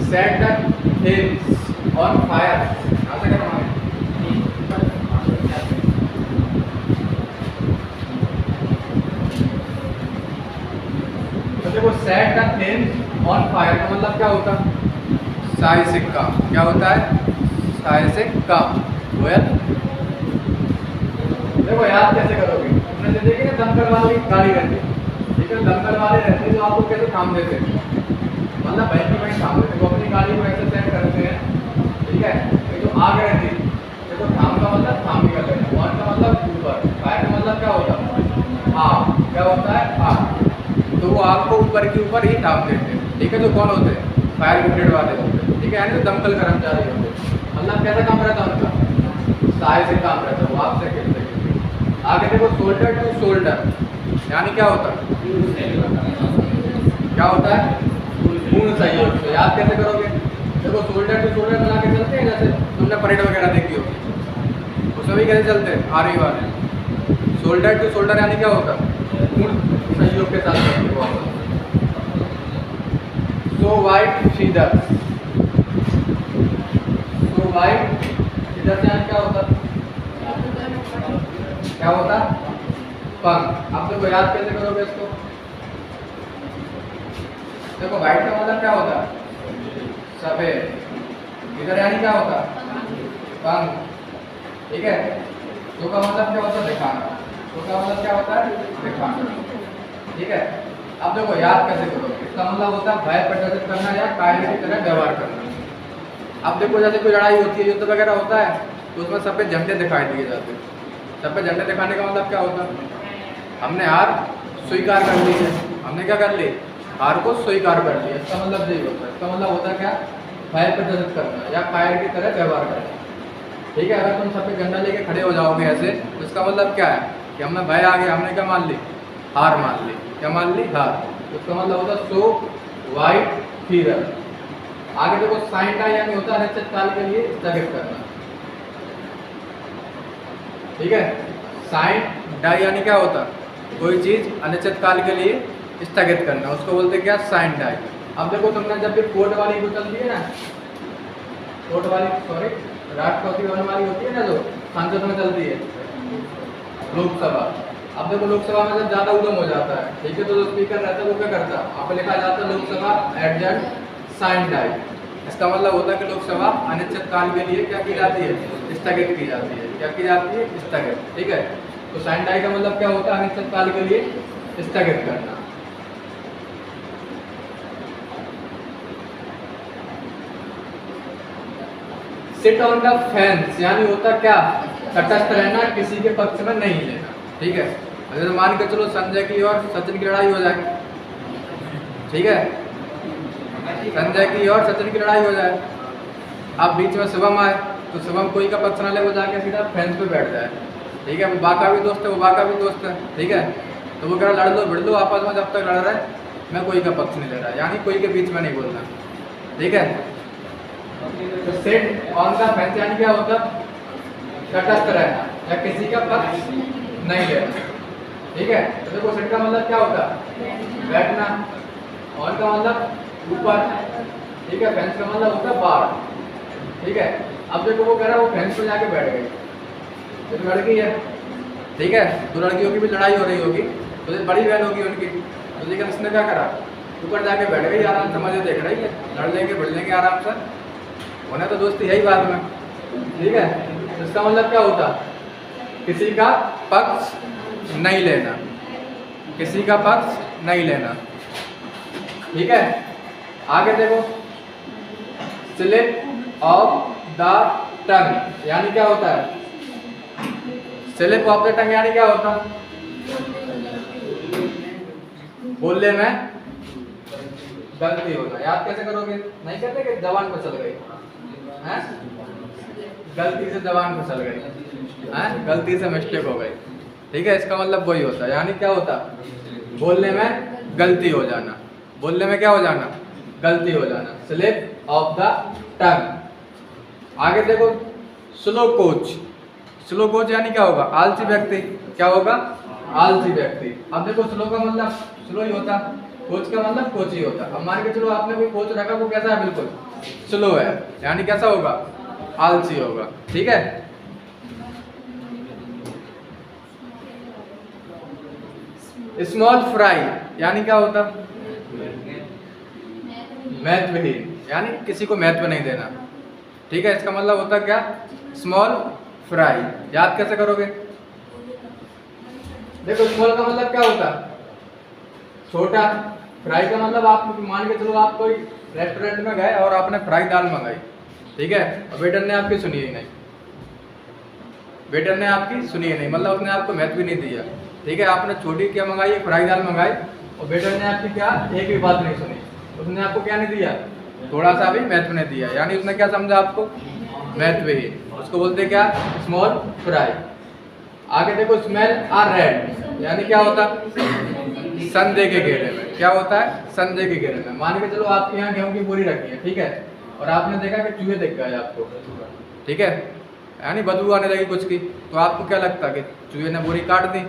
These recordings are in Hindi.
Set the things on fire. ऐसा क्या हमारे तो देखो set the things on fire का मतलब क्या होता है? साय से काम। क्या होता है? साय से काम। गोयल देखो याद कैसे करोगे? तुमने से देखी ना दमकल वालों की गाड़ी रहती है, ठीक है? दमकल वाले रहते हैं जो आपको कैसे काम देते हैं, मतलब भाई की भाई काम देते हैं, वो अपनी गाड़ी को ऐसे सेट करते हैं, ठीक है? ये जो आग रहती है, देखो थाम का मतलब थाम निकल लेना, ऑन का मतलब ऊपर, फायर का मतलब क्या होता है? आग। क्या होता है? आग। तो वो आग को ऊपर के ऊपर ही थाम देते हैं, ठीक है? जो कौन होते हैं? फायर ब्रिगेड वाले होते हैं, ठीक है? यानी तो दमकल कर्मचारी होते हैं। मतलब कैसा काम रहता है उनका? साय से काम रहता है, वो आपसे खेलते हैं। आगे देखो शोल्डर टू शोल्डर, यानी क्या होता है? क्या होता है? पूर्ण सहयोग। तो याद कैसे करोगे? देखो शोल्डर टू शोल्डर बना के चलते हैं, जैसे तुमने परेड वगैरह देखी होगी, उसमें भी कैसे चलते हैं? आर्मी वाले। शोल्डर टू शोल्डर यानी क्या होता है? पूर्ण सहयोग के साथ चलते हैं। So white feathers, so white feathers यानी क्या होता है? क्या होता? पंख। आप देखो याद कैसे करोगे इसको? देखो व्हाइट का मतलब क्या होता? सफेद। इधर यानी क्या होता? पंख, ठीक है? तो का मतलब क्या होता? दिखाना। तो का मतलब क्या होता है? दिखाना, ठीक है? अब देखो याद कैसे करोगे? इसका मतलब होता है भय प्रदर्शित करना या कायदे की तरह व्यवहार करना। अब देखो जैसे कोई लड़ाई होती है, युद्ध वगैरह होता है, तो उसमें सफेद झंडे दिखाई दिए जाते हैं। सफेद झंडे दिखाने का मतलब क्या होता है? हमने हार स्वीकार कर ली है। हमने क्या कर ली? हार को स्वीकार कर लिया। इसका मतलब यही होता है। इसका मतलब होता है क्या? भय प्रदर्शित करना या कायर की तरह व्यवहार करना, ठीक है? अगर तुम सफेद झंडा लेके खड़े हो जाओगे ऐसे, तो इसका मतलब क्या है? कि हमें भय आ गया, हमने क्या मान ली? हार मान ली। क्या मान ली? हार। तो इसका मतलब होता है सो वाइट फीयर। आगे देखो साइन डाई यानी होता है अनिश्चित काल के लिए स्थगित करना, ठीक है? साइन डाई यानी क्या होता? कोई चीज अनिश्चित काल के लिए स्थगित करना, उसको बोलते क्या? Sine die. अब देखो तुमने जब भी कोर्ट वाली जो चलती है ना, कोर्ट वाली सॉरी राष्ट्रपति भवन वाली होती है ना, जो संसद में चलती है, लोकसभा। अब देखो लोकसभा में जब ज्यादा उद्यम हो जाता है, ठीक है? तो जो स्पीकर रहता है वो क्या करता है? आप लिखा जाता है लोकसभा एडजर्न साइन डाई। इसका मतलब होता है कि लोकसभा अनिश्चित काल के लिए क्या की जाती है? स्थगित की जाती है। क्या की जाती है? स्थगित, ठीक है? तो साइन डाई का मतलब क्या होता है? अनिश्चित काल के लिए स्थगित करना। सिट ऑन द फेंस यानी होता क्या? तटस्थ रहना, किसी के पक्ष में नहीं लेना, ठीक है? अगर मान के चलो संजय की और सचिन की लड़ाई हो जाए, ठीक है? संजय की और सचिन की लड़ाई हो जाए, अब बीच में शुभम आए, तो शुभम कोई का पक्ष ना ले, वो जाके सीधा फेंस पे बैठ जाए, ठीक है? वो बाका भी दोस्त है, वो बाका भी दोस्त है, ठीक है? तो वो कह रहा लड़ लो भिड़ लो आपस में, जब तक लड़ रहा है मैं कोई का पक्ष नहीं ले रहा, यानी कोई के बीच में नहीं बोलना, ठीक है? तो सिट ऑन द फेंस यानी क्या होता? तटस्थ रहना या किसी का पक्ष नहीं लेना, ठीक है? तो देखो सिट का मतलब क्या होता? बैठना। ऑन का मतलब ऊपर, ठीक है? फेंस का मतलब होता है बाहर, ठीक है? अब देखो वो कह रहा है वो फेंस पे जाके बैठ गई, तो लड़की है, ठीक है? तो लड़कियों की भी लड़ाई हो रही होगी, तो बड़ी बहन होगी उनकी, तो लेकिन उसने क्या करा? ऊपर जाके बैठ गई, आराम से मजे देख रही है, लड़ लेंगे भिड़ लेंगे आराम से, उन्हें तो दोस्ती है ही बाद में, ठीक है? तो इसका मतलब क्या होता? किसी का पक्ष नहीं लेना, किसी का पक्ष नहीं लेना, ठीक है? आगे देखो स्लिप ऑफ द टंग यानी क्या होता है? स्लिप ऑफ द टंग यानी क्या होता? बोलने में गलती होना। याद कैसे करोगे? नहीं कहते कि जबान फिसल गई, हैं? गलती से जबान फिसल गई, हैं? गलती से मिस्टेक हो गई, ठीक है? इसका मतलब वही होता है, यानी क्या होता? बोलने में गलती हो जाना, बोलने में क्या हो जाना? गलती हो जाना, स्लिप ऑफ द टंग। आगे देखो स्लो कोच, स्लो कोच यानी क्या होगा? आलसी व्यक्ति, क्या होगा? आलसी व्यक्ति। अब देखो स्लो का मतलब स्लो ही होता, कोच का मतलब कोच ही होता। अब मान के चलो आपने कोई कोच रखा, वो कैसा है, बिल्कुल स्लो है, यानी कैसा होगा, आलसी होगा। ठीक है, स्मॉल फ्राई यानी क्या होता, महत्वहीन, यानी किसी को महत्व नहीं देना। ठीक है, इसका मतलब होता क्या, स्मॉल फ्राई। याद कैसे करोगे, देखो स्मॉल का मतलब क्या होता, छोटा। फ्राई का मतलब आप मान के चलो आप कोई रेस्टोरेंट में गए और आपने फ्राई दाल मंगाई, ठीक है, और वेटर ने आपकी सुनी ही नहीं, वेटर ने आपकी सुनी ही नहीं, मतलब उसने आपको महत्व भी नहीं दिया। ठीक है, आपने छोटी क्या मंगाई, फ्राई दाल मंगाई, और वेटर ने आपकी क्या एक भी बात नहीं सुनी, उसने आपको क्या नहीं दिया, थोड़ा सा भी महत्व नहीं दिया, यानी उसने क्या समझा आपको, महत्व ही। उसको बोलते क्या, स्मॉल फ्राई। आगे देखो, स्मेल आर रेड यानी क्या होता, संदेह के घेरे में। क्या होता है, संदेह के घेरे में। मान के चलो आपके यहाँ गेहूं की बोरी रखी है, ठीक है, और आपने देखा कि चूहे दिख गए आपको, ठीक है, यानी बदबू आने लगी कुछ की, तो आपको क्या लगता कि चूहे ने बोरी काट दी।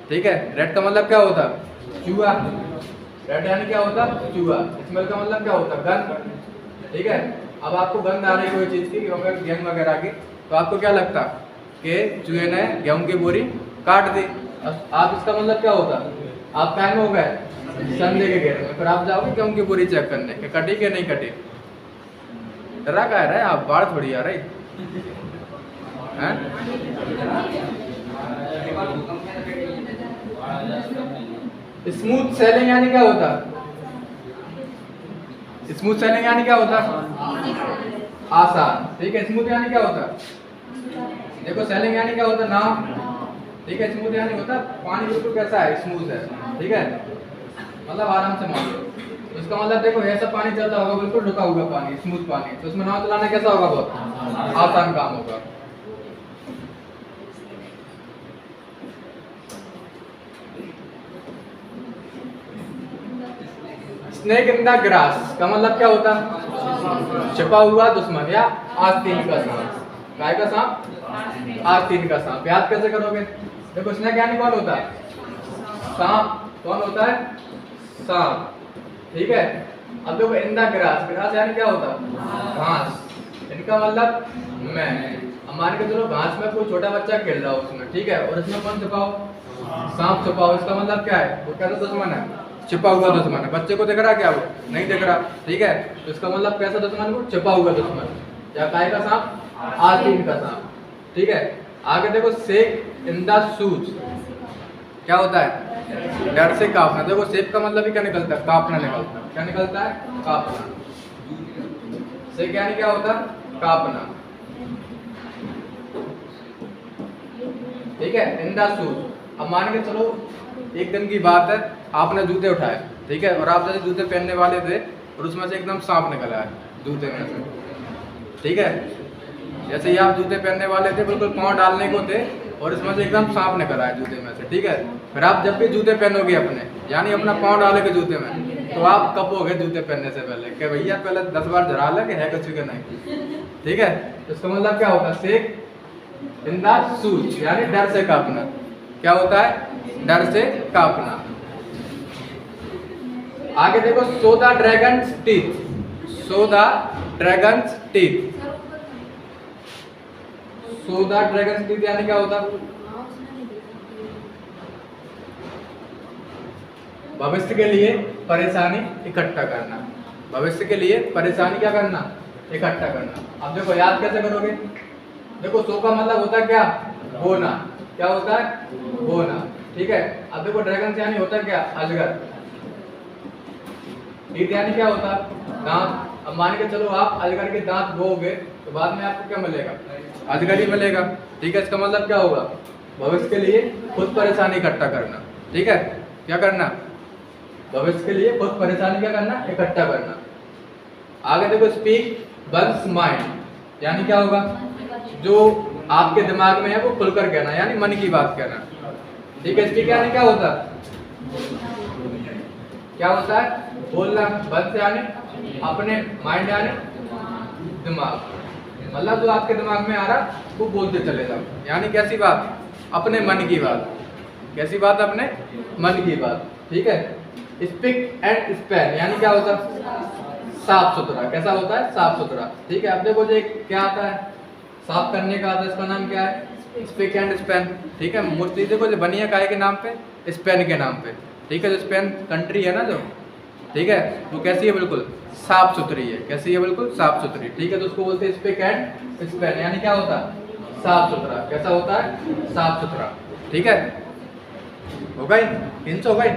ठीक है, रेड का मतलब क्या होता, चूहा। रेड यानी क्या होता, चूहा। स्मेल का मतलब क्या होता, गंध। ठीक है, अब आपको गंध आ रही कोई चीज की, अगर गेहूं वगैरह की, तो आपको क्या लगता कि चूहे ने गेहूं की बोरी काट दी। आप इसका मतलब क्या होता, आप कायम हो गए संदेह के घेरे में, फिर आप जाओगे गेहूं की बोरी चेक करने कि कटी कि नहीं कटी। डरा कह रहे आप, बाढ़ थोड़ी आ रही है। स्मूथ सेलिंग यानी क्या होता, स्मूथ सेलिंग यानी क्या होता, आसान। ठीक है, स्मूथ यानी क्या होता, देखो सेलिंग यानी क्या होता, नाम। ठीक है, स्मूथ यानी होता पानी बिल्कुल कैसा है, स्मूथ है। ठीक है, मतलब आराम से मान लो, उसका मतलब देखो ऐसा पानी चल रहा होगा, बिल्कुल रुका हुआ पानी, स्मूथ पानी, तो उसमें नाव चलाना कैसा होगा, बहुत आसान काम होगा। स्नेक इन द ग्रास का मतलब क्या होता, छिपा हुआ दुश्मन या आस्तीन का सांप। काय का सांप, आस्तीन का सांप। याद कैसे करोगे, देखो स्नेक यानी कौन होता है, सांप। कौन होता है, सांप। ठीक है, अब देखो इन द ग्रास, ग्रास यानी क्या होता, घास। इनका मतलब मैं, अब मान के चलो घास में कोई छोटा बच्चा खेल रहा हो उसमें, ठीक है, और इसमें कौन छुपा हो, सांप छुपा हो। इसका मतलब क्या है, वो कैसा दुश्मन है, छिपा हुआ दुश्मन है। बच्चे को दिख रहा क्या, वो नहीं दिख रहा। ठीक है, तो इसका मतलब कैसा दुश्मन, वो छिपा हुआ दुश्मन, या काय का सांप, आस्तीन का सांप। ठीक है, आगे देखो शेक इन द शूज, क्या होता है, डर से कांपना। देखो शेक का मतलब ही क्या निकलता है, कांपना निकलता है। क्या निकलता है, कांपना। शेक यानी क्या होता, कांपना। ठीक है, इन द शूज। अब मान के चलो एक दिन की बात है, आपने जूते उठाए, ठीक है, और आप जैसे जूते पहनने वाले थे और उसमें से एकदम सांप निकल आया जूते में से। ठीक है, जैसे ही आप जूते पहनने वाले थे, बिल्कुल पांव डालने को थे, और इसमें से एकदम सांप निकल आया जूते में से। ठीक है, फिर आप जब भी जूते पहनोगे अपने, यानी अपना पांव डालोगे जूते में, तो आप कपोगे जूते पहनने से पहले कि भैया पहले 10 बार झरा ले कि है कुछ के नहीं। ठीक है, तो इसका मतलब क्या होता है, शेक इन द शूज यानी डर से कांपना। क्या होता है, डर से कांपना। आगे देखो, so the dragons teeth, so the dragons teeth, so the dragons teeth यानी क्या होता, भविष्य के लिए परेशानी इकट्ठा करना। भविष्य के लिए परेशानी क्या करना, इकट्ठा करना। अब देखो याद कैसे करोगे, देखो सो का मतलब होता है क्या, बोना। क्या होता है, बोना। ठीक है, अब देखो ड्रैगन यानी होता है क्या, अजगर। टीथ यानी क्या होता, दांत। अब मान के चलो आप अजगर के दांत बोओगे, तो बाद में आपको क्या मिलेगा, अजगर ही मिलेगा। ठीक है, इसका मतलब क्या होगा, भविष्य के लिए खुद परेशानी इकट्ठा करना। ठीक है, क्या करना, भविष्य के लिए खुद परेशानी क्या करना, इकट्ठा करना। आगे देखो, स्पीक वंस माइंड यानी क्या होगा, जो आपके दिमाग में है वो खुलकर कहना, यानी मन की बात कहना। ठीक है, स्पीक यानी क्या होता, क्या होता है, बोलना। वंस यानी अपने, माइंड यानी दिमाग, मतलब जो आपके दिमाग में आ रहा वो बोलते चले जाओ, यानी कैसी बात, अपने मन की बात। कैसी बात? अपने मन की बात। ठीक है। स्पिक एंड स्पैन यानी क्या होता है? साफ सुथरा। कैसा होता है? साफ सुथरा। ठीक है। अब देखो जो क्या आता है, साफ करने का आता है, इसका नाम क्या है? Spick and span. ठीक है। मोस्टली देखो जो बनी है काय के नाम पे? स्पेन के नाम पे। ठीक है। जो स्पेन कंट्री है ना जो, ठीक है, वो कैसी है? बिल्कुल साफ सुथरी है। कैसी है? बिल्कुल साफ सुथरी। ठीक है। तो उसको बोलते हैं स्पिक एंड स्पैन यानी क्या होता है? साफ सुथरा। कैसा होता है? साफ सुथरा। ठीक है। हो गई 300 हो गई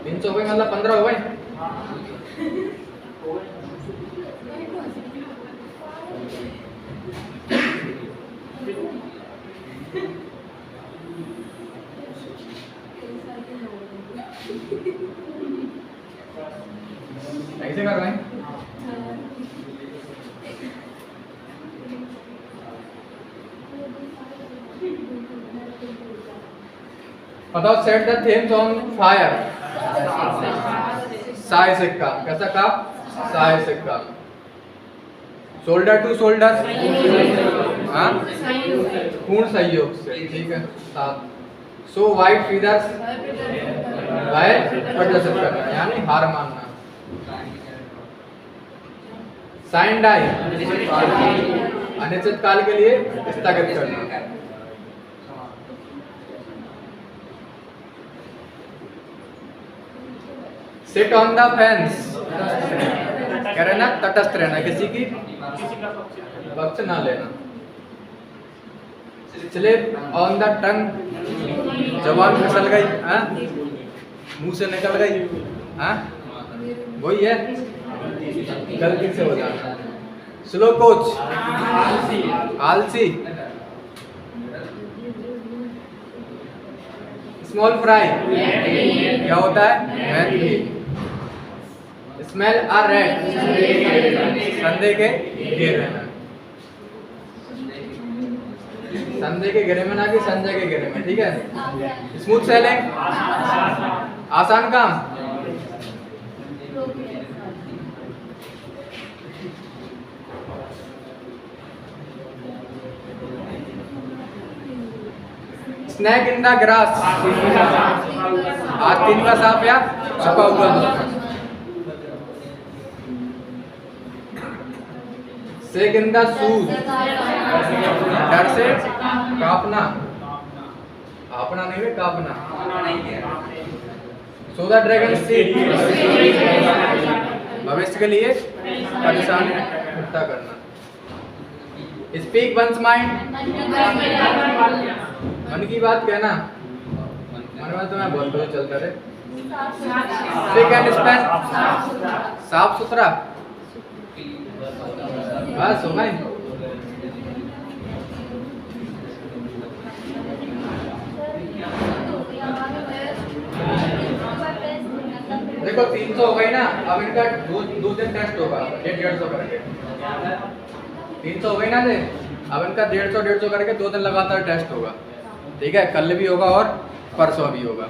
300 हो गई, मतलब 15 हो गई। ऐसे कर रहे हैं। बताओ set the things on fire. Sai सिक्का। कैसा काम? साय सिक्का। शोल्डर टू शोल्डर, हाँ, पूर्ण सहयोग से। ठीक है। 7 सो वाइट फीदर्स बाय प्रदर्शित करना यानी हार मानना। साइन डाई अनिश्चित काल के लिए स्थगित करना। सिट ऑन द फेंस कह रहे ना, तटस्थ रहना, किसी की पक्ष ना लेना। स्लिप ऑन द टंग जबान फिसल गई, मुंह से निकल गई, वही है, गलती से हो जाना। स्लो कोच आलसी। स्मॉल फ्राई क्या होता है? मैथली। स्मेल आ रेड संदेह के घेरे में। संदेह के घेरे में ना कि संजय के घेरे में। ठीक है। स्मूथ सेलिंग आसान काम। स्नैक इन द ग्रास आस्तीन का सांप या छुपा हुआ दुश्मन। शेक इन द शूज डर से कांपना, आपना नहीं है कांपना। सो द ड्रैगन सीड भविष्य के लिए परेशानी इकट्ठा करना। स्पीक वंस माइंड मन की बात कहना। मन में तो मैं बहुत कुछ चलता रहे। स्पीक एंड स्पैन साफ सुथरा। बस हो गई। देखो 300 हो गई ना। अब इनका दो दिन टेस्ट होगा 150 करके। 300 हो गई ना दे। अब इनका 150 करके 2 दिन लगातार टेस्ट होगा। ठीक है। कल भी होगा और परसों भी होगा।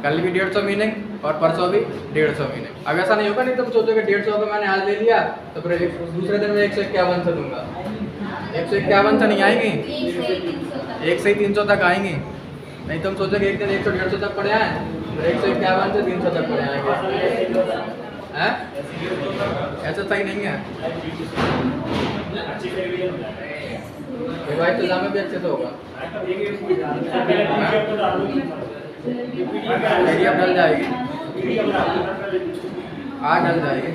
कल भी 150 मीनिंग और परसों भी 150 मीनिंग। अब ऐसा नहीं होगा, नहीं तुम सोचोगे 150 का मैंने आज ले लिया तो फिर दूसरे दिन में 151 से दूंगा। 151 से नहीं आएंगी, 1 से ही 300 तक आएंगी। नहीं तुम सोचोगे एक दिन 100-150 तक पड़े आए, फिर 151 से 300 तक पड़े आएंगे। हैं? ऐसा सही नहीं है। भाई तो जामे भी अच्छे से होगा। PDF डल जाएगी, आज डल जाएगी।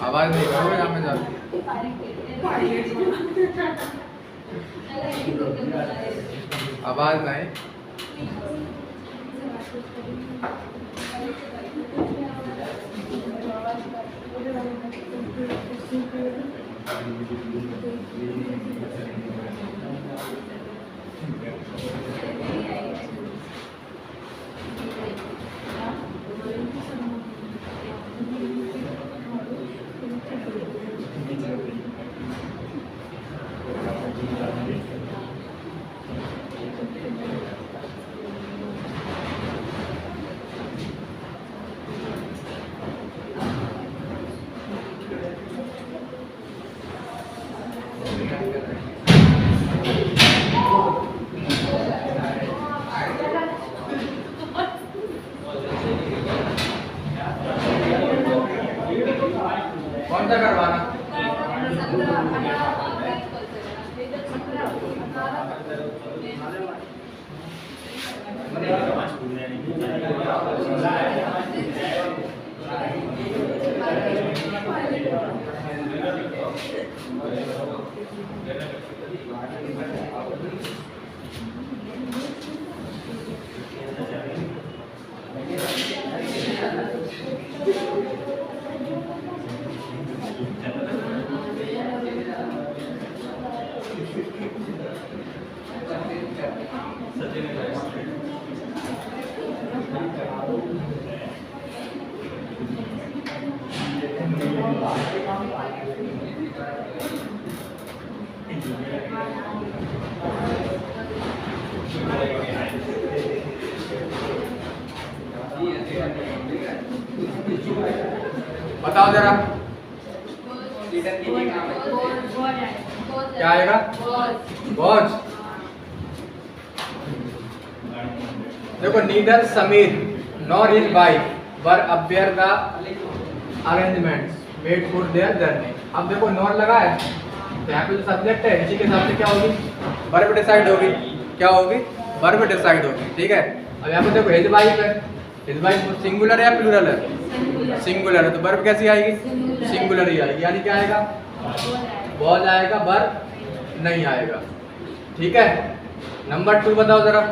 आवाज नहीं करोगे यहाँ में जाके। आवाज नहीं। कौन सा करवाना? बताओ जरा क्या आएगा? वॉच। देखो neither Sameer nor his wife were aware the arrangements made for their journey. अब देखो नॉर लगा है तो यहाँ पे जो सब्जेक्ट है इसी के हिसाब से क्या होगी? वर्ब डिसाइड होगी। क्या होगी? वर्ब डिसाइड होगी। ठीक है। अब यहाँ पे देखो हिज वाइफ है, हिज वाइफ सिंगुलर है या प्लूरल है? सिंगुलर है तो वर्ब कैसी आएगी? सिंगुलर ही आएगी। यानी क्या आएगा? वॉज आएगा, वर्ब नहीं आएगा। ठीक है। नंबर 2 बताओ जरा।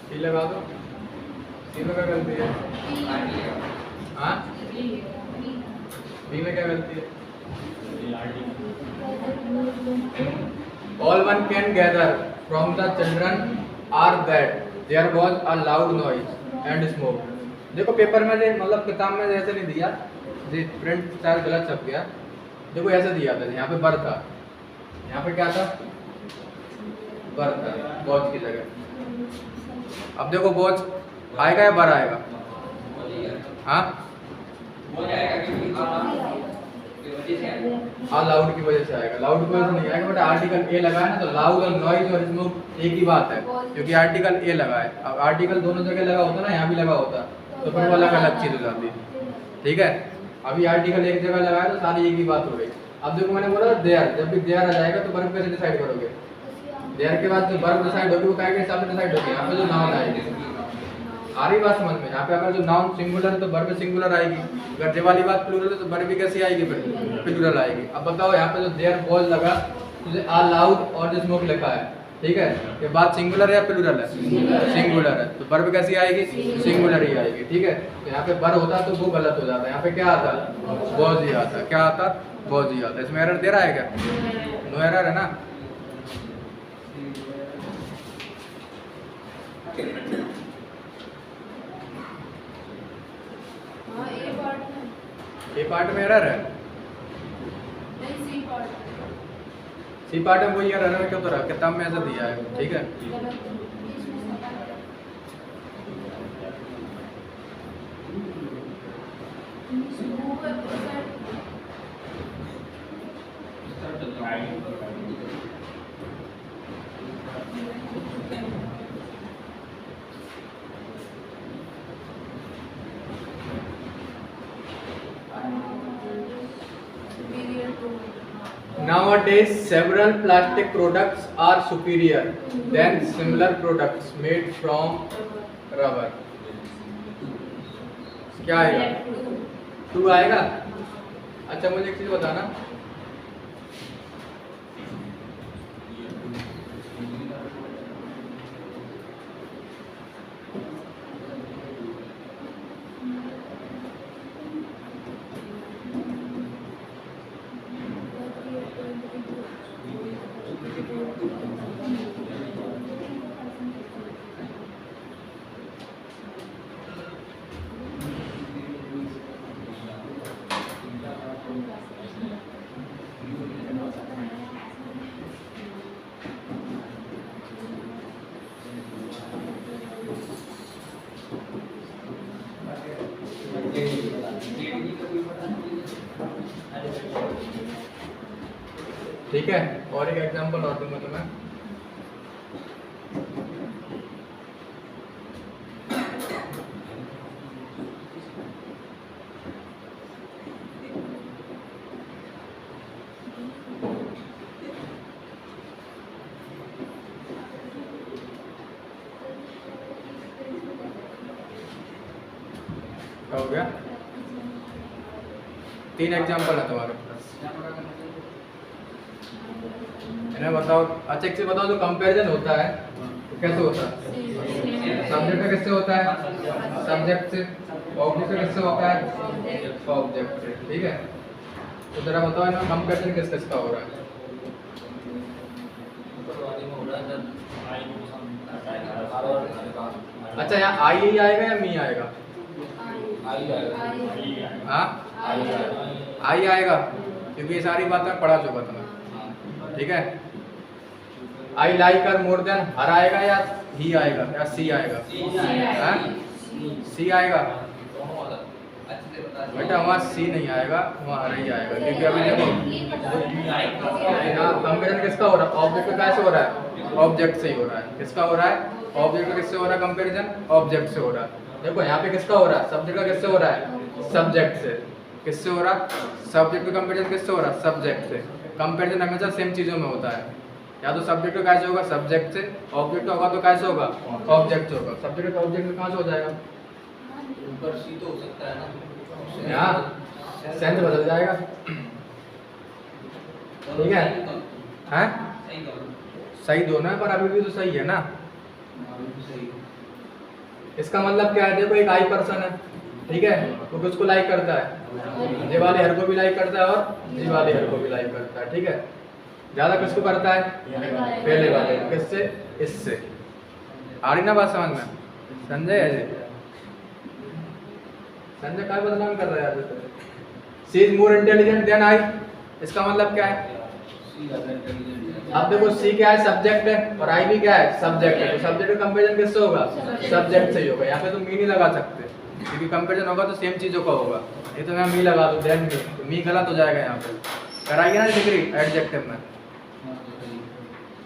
सी लगा दो। सी में क्या गलती है? हाँ? बी में क्या गलती है? All one can gather from the children are that there was a loud noise and smoke। देखो पेपर में मतलब किताब में ऐसे नहीं दिया, प्रिंट शायद गलत छप गया। देखो ऐसे दिया था, यहाँ पे बर था, यहाँ पे क्या था? बर था, वॉच की जगह। अब देखो वॉच आएगा या बर आएगा? हाँ, लाउड की वजह से आएगा। लाउड की वजह से नहीं आएगा बट आर्टिकल ए लगा है ना, तो लाउड और नॉइज और स्मोक एक ही बात है, क्योंकि आर्टिकल ए लगा है। अब आर्टिकल दोनों जगह लगा होता ना, यहाँ भी लगा होता तो फिर वो अलग अलग चीज हो जाती। ठीक है। अभी आर्टिकल एक जगह लगा है तो सारी एक ही बात हो गई। अब देखो मैंने बोला देयर, जब भी देयर आ जाएगा तो वर्ब कैसे डिसाइड करोगे? देयर के बाद जो वर्ब डिसाइड होगी वो क्या के हिसाब से डिसाइड होगी? यहाँ पे जो नाउन आएगी। आ रही बात समझ में? यहाँ पे अगर जो नाउन सिंगुलर है तो वर्ब सिंगुलर आएगी, अगर ये वाली बात प्लूरल है तो वर्ब भी कैसी आएगी? फिर प्लूरल आएगी। अब बताओ यहाँ पे जो देयर वॉज लगा तो आ लाउड और स्मोक लिखा है। ठीक है। ये बात सिंगुलर है या प्लूरल है? सिंगुलर है तो वर्ब कैसी आएगी? सिंगुलर ही आएगी। ठीक है। तो यहाँ पे वर होता तो वो गलत हो जाता। यहाँ पे क्या आता? वॉज ही आता। क्या आता? वॉज ही आता। इसमें एरर दे रहा है क्या? नो एरर है ना? ए पार्ट में एरर है? सी पार्ट में वही एरर है। क्यों तो रहा किताब में ऐसा दिया है। ठीक है। Nowadays, several plastic products are superior than similar products made from rubber। क्या आएगा? 2 आएगा। अच्छा मुझे एक चीज बताना, ठीक है। और एक एग्जांपल और दूंगा तुम्हें। क्या हो गया? 3 एग्जांपल है तुम्हारे पास, इन्हें बताओ। अच्छा एक से बताओ, जो कंपैरिजन होता है तो कैसे होता है? सब्जेक्ट का किससे होता है? सब्जेक्ट से। ऑब्जेक्ट का किससे होता है? ऑब्जेक्ट से। ठीक है, तो जरा बताओ इनमें कंपैरिजन किस किस का हो रहा है? अच्छा, यहाँ आई ही आएगा या मी आएगा? हाँ, आई आएगा, क्योंकि ये सारी बातें पढ़ा चुका था मैं। ठीक है, I like her more than हर आएगा या ही आएगा या सी आएगा? सी आएगा बेटा, वहाँ सी नहीं आएगा, वहाँ हर ही आएगा, क्योंकि अभी देखो यहाँ कंपेरिजन किसका हो रहा है? ऑब्जेक्ट का कैसे हो रहा है? ऑब्जेक्ट से ही हो रहा है। किसका हो रहा है? ऑब्जेक्ट का किससे हो रहा है कंपेरिजन? ऑब्जेक्ट से हो रहा है। देखो यहाँ पे किसका हो रहा है? सब्जेक्ट का किससे हो रहा है? सब्जेक्ट से। किससे हो रहा है? सब्जेक्ट का कंपेरिजन किससे हो रहा है? सब्जेक्ट से। कंपेरिजन हमेशा सेम चीज़ों में होता है, या तो सब्जेक्ट का कैसे होगा? सब्जेक्ट से। ऑब्जेक्ट का होगा तो कैसे होगा? ऑब्जेक्ट से होगा। सब्जेक्ट का ऑब्जेक्ट में कहाँ से हो जाएगा? ऊपर सी तो हो सकता है ना, यहाँ सेंस बदल जाएगा। ठीक है, हैं? सही दोनों है, पर अभी भी तो सही है ना। इसका मतलब क्या है? देखो एक आई पर्सन है, ठीक है, वो किसको लाइक करता है? ये वाले हर को भी लाइक करता है और ये वाले हर को भी लाइक करता है। ठीक है, ज्यादा किसको करता है? पहले वाले। किससे? इससे। आ रही ना बात समझ में? संजय है, संजय क्या बदनाम कर रहा है? She is more intelligent than I, इसका मतलब क्या है? अब देखो सी क्या है? सब्जेक्ट है, और आई भी क्या है? सब्जेक्ट है। तो सब्जेक्ट का कंपैरिजन किससे होगा? सब्जेक्ट से ही होगा। यहाँ पे तुम मी नहीं लगा सकते, क्योंकि कंपैरिजन होगा तो सेम चीजों का होगा। ये तो मैं मी लगा दूं देन मी, तो मी गलत हो जाएगा। यहाँ पे कराइए ना डिग्री एडजेक्टिव में।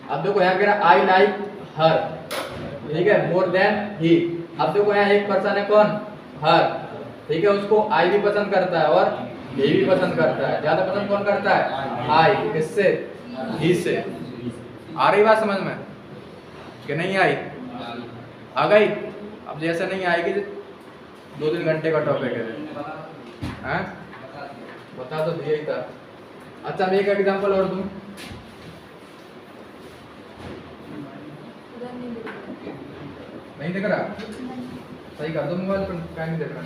अब देखो यहाँ कह रहा आई लाइक हर, ठीक है, मोर देन ही। अब देखो यहाँ एक पर्सन है, कौन? हर, ठीक है, उसको आई भी पसंद करता है और ही भी पसंद करता है। ज्यादा पसंद कौन करता है? आई। किससे? ही से। आ रही बात समझ में कि नहीं आई? आ गई। अब जैसे नहीं आएगी, 2-3 घंटे का टॉपिक है, बता तो दिया ही था। अच्छा मैं एक एग्जांपल और दूं। नहीं दिख रहा? सही कर दो मोबाइल पर, क्या नहीं दिख रहा?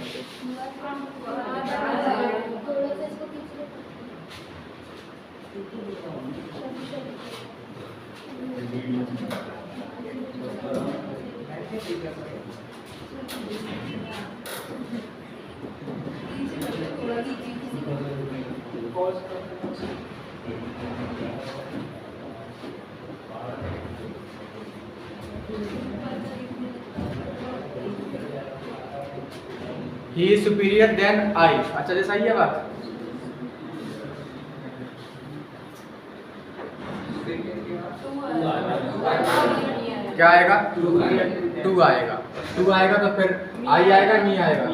He is superior than I। अच्छा ये सही है बात? क्या आएगा? 2 आएगा। 2 आएगा तो फिर आई आएगा, मी आएगा?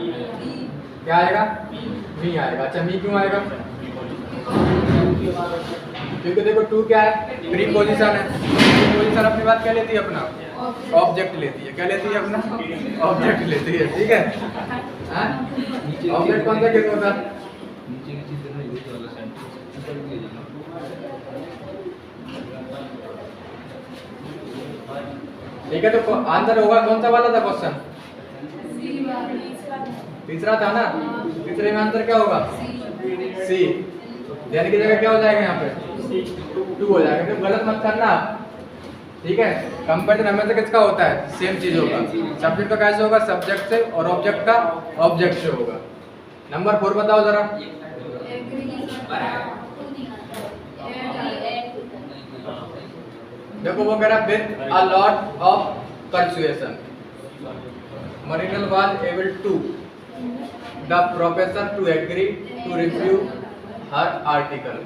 क्या आएगा? मी आएगा। अच्छा मी क्यों आएगा? क्योंकि देखो 2 क्या है? प्रीपोजिशन है। प्रीपोजिशन अपनी बात क्या लेती है? अपना ऑब्जेक्ट लेती है। क्या लेती है? अपना ऑब्जेक्ट लेती है। ठीक है, ऑब्जेक्ट कौन सा किस होता है? ठीक है, तो आंसर होगा कौन सा वाला था क्वेश्चन? तीसरा था ना? तीसरे में आंसर क्या होगा? सी। यानी की जगह क्या हो जाएगा? यहाँ पे 2 हो जाएगा। तो गलत मत करना, ठीक है। कंपैरिजन हमेशा किसका होता है? सेम चीज होगा। सब्जेक्ट का कैसे होगा? सब्जेक्ट से, और ऑब्जेक्ट का ऑब्जेक्ट से होगा। नंबर 4 बताओ जरा। देखो वो कह रहा with a lot of persuasion Marinal was able to the professor to agree to review her article।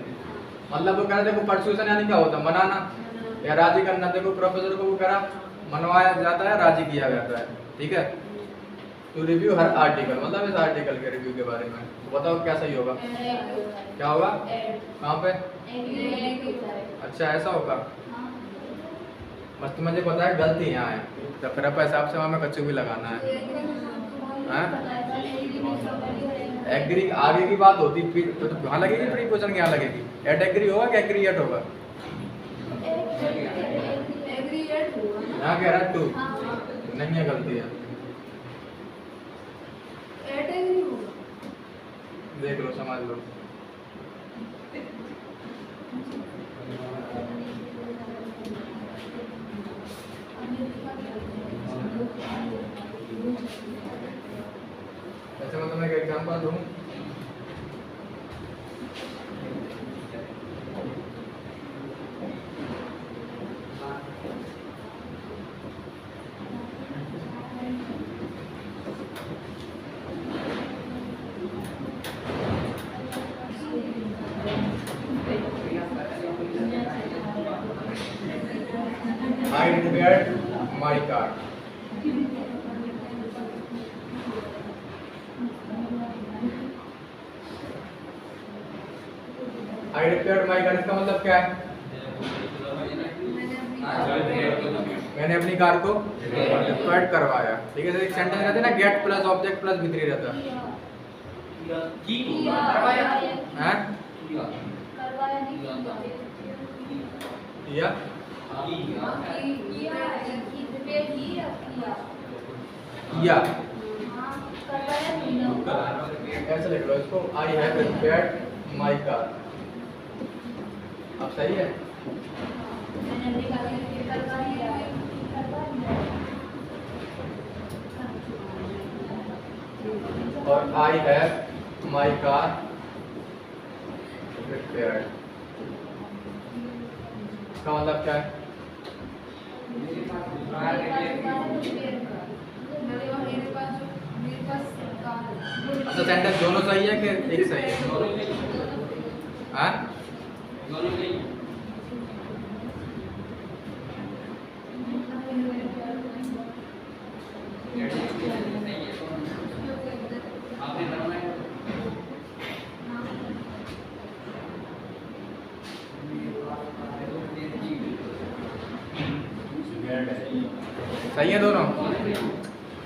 मतलब वो कह रहा देखो परसुएशन यानी क्या होता है, मनाना या राजी करना। देखो प्रोफेसर को वो कह रहा मनवाया जाता है, राजी किया जाता है, ठीक है। टू रिव्यू हर आर्टिकल, मतलब इस आर्टिकल के रिव्यू के बारे में। तो बताओ क्या सही होगा, क्या होगा, कहाँ पे, अच्छा ऐसा होगा। बस तुम्हें मुझे पता है गलती यहाँ है, तो फिर अपने हिसाब से हमें कच्चू भी लगाना है। एग्री आगे की बात होती तो वहाँ लगेगी, प्रीपोजिशन यहाँ लगेगी। एट एग्री होगा कि एग्रीएट होगा, यहाँ कह रहा है टू, नहीं है, गलती है। देख लो, समझ लो। ऐसे मैं तुम्हें एक एग्जांपल दूं। I repaired my car. I repaired my car इसका मतलब क्या है, मैंने अपनी कार को रिपेयर करवाया, ठीक है। एक सेंटेंस रहता है ना, gate plus object plus V3 रहता है, हैं? किया, किया, ऐसे लिख लो इसको, I have repaired my car. अब सही है, और I have my car repaired, इसका मतलब क्या है, अच्छा सेंटेंस दोनों सही है कि एक सही है, हाँ? सही है दोनों,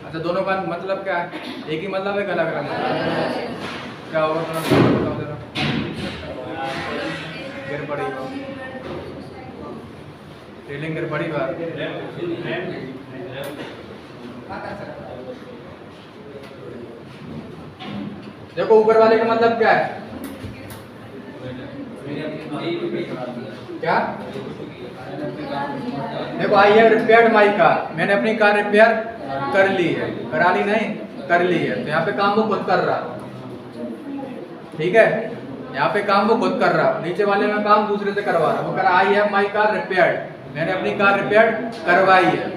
अच्छा दोनों का मतलब क्या है, एक ही मतलब है, अलग अलग मतलब क्या होगा, बताओ जरा। गिर पड़ी रेलिंग, गिर पड़ी बात, देखो ऊपर वाले का मतलब क्या है, क्या, देखो I have repaired my car, मैंने अपनी कार रिपेयर कर ली है, करा ली नहीं, कर ली है। तो यहाँ पे काम वो खुद कर रहा, ठीक है, यहाँ पे काम वो खुद कर रहा, नीचे वाले में काम दूसरे से करवा रहा। वो कह रहा I have my car repaired, मैंने अपनी कार रिपेयर करवाई है,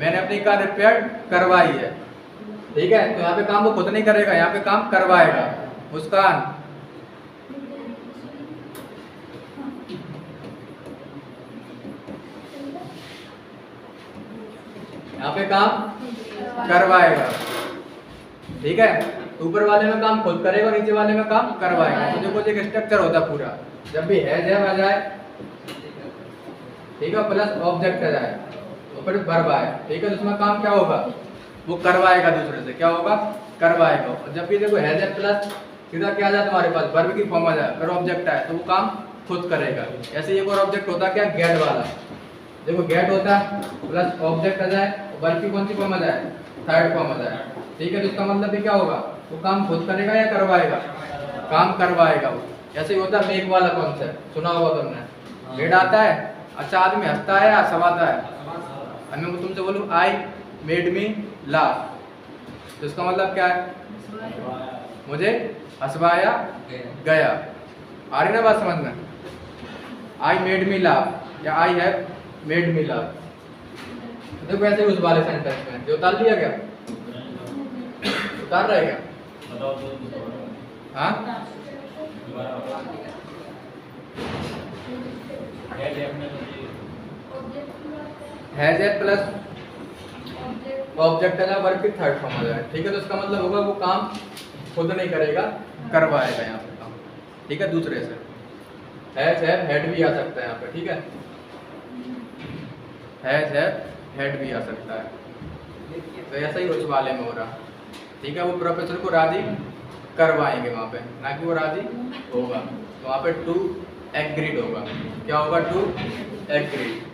मैंने अपनी कार रिपेयर करवाई है, ठीक है। तो यहाँ पे काम वो खुद नहीं करेगा, यहाँ पे काम करवाएगा। मुस्कान, यहाँ पे काम करवाएगा, ठीक है। ऊपर वाले में काम खुद करेगा, नीचे वाले में काम करवाएगा। तो देखो एक स्ट्रक्चर होता पूरा, जब भी है आ जाए, ठीक है, प्लस ऑब्जेक्ट आ जाए तो फिर वर्ब आए, ठीक है। तो उसमें काम क्या होगा, वो करवाएगा दूसरे से, क्या होगा, करवाएगा। और जब भी देखो है प्लस सीधा क्या आ जाए तुम्हारे पास, वर्ब की फॉर्म आ जाए, फिर ऑब्जेक्ट आए तो वो काम खुद करेगा। ऐसे एक और ऑब्जेक्ट होता है क्या, गेट वाला, देखो गेट होता है प्लस ऑब्जेक्ट आ जाए, वर्ब की कौन सी फॉर्म आ जाए, थर्ड फॉर्म आ जाए, ठीक है। तो इसका मतलब भी क्या होगा, वो काम खुद करेगा या करवाएगा, काम करवाएगा वो। ऐसे ही होता है मेक वाला कॉन्सेप्ट, सुना होगा तुमने, मेड आता है, अच्छा आदमी हंसता है या हंसवाता है। अब मैं तुमसे बोलूँ आई मेड मी लाफ, तो इसका मतलब क्या है, मुझे हंसवाया गया। आ रही ना बात समझ में, आई मेड मी लाफ या I have made me laugh. देखो ऐसे उस वाले सेंटेंस में जो उतार लिया क्या, उतार रहा है क्या, हाँ हैज ए प्लस ऑब्जेक्ट है वर्ब की थर्ड फॉर्म हो जाए, ठीक है। तो इसका मतलब होगा वो काम खुद नहीं करेगा, करवाएगा यहाँ पे काम, ठीक है। दूसरे से हैज हैव हेड भी आ सकता है यहाँ पे, ठीक है। हैज हैव हेड भी आ सकता है, तो ऐसा ही उस वाले में हो रहा, ठीक है। वो प्रोफेसर को राजी करवाएंगे वहाँ पे, ना कि वो राजी होगा। तो वहाँ पे टू एग्रीड होगा, क्या होगा? To agreed.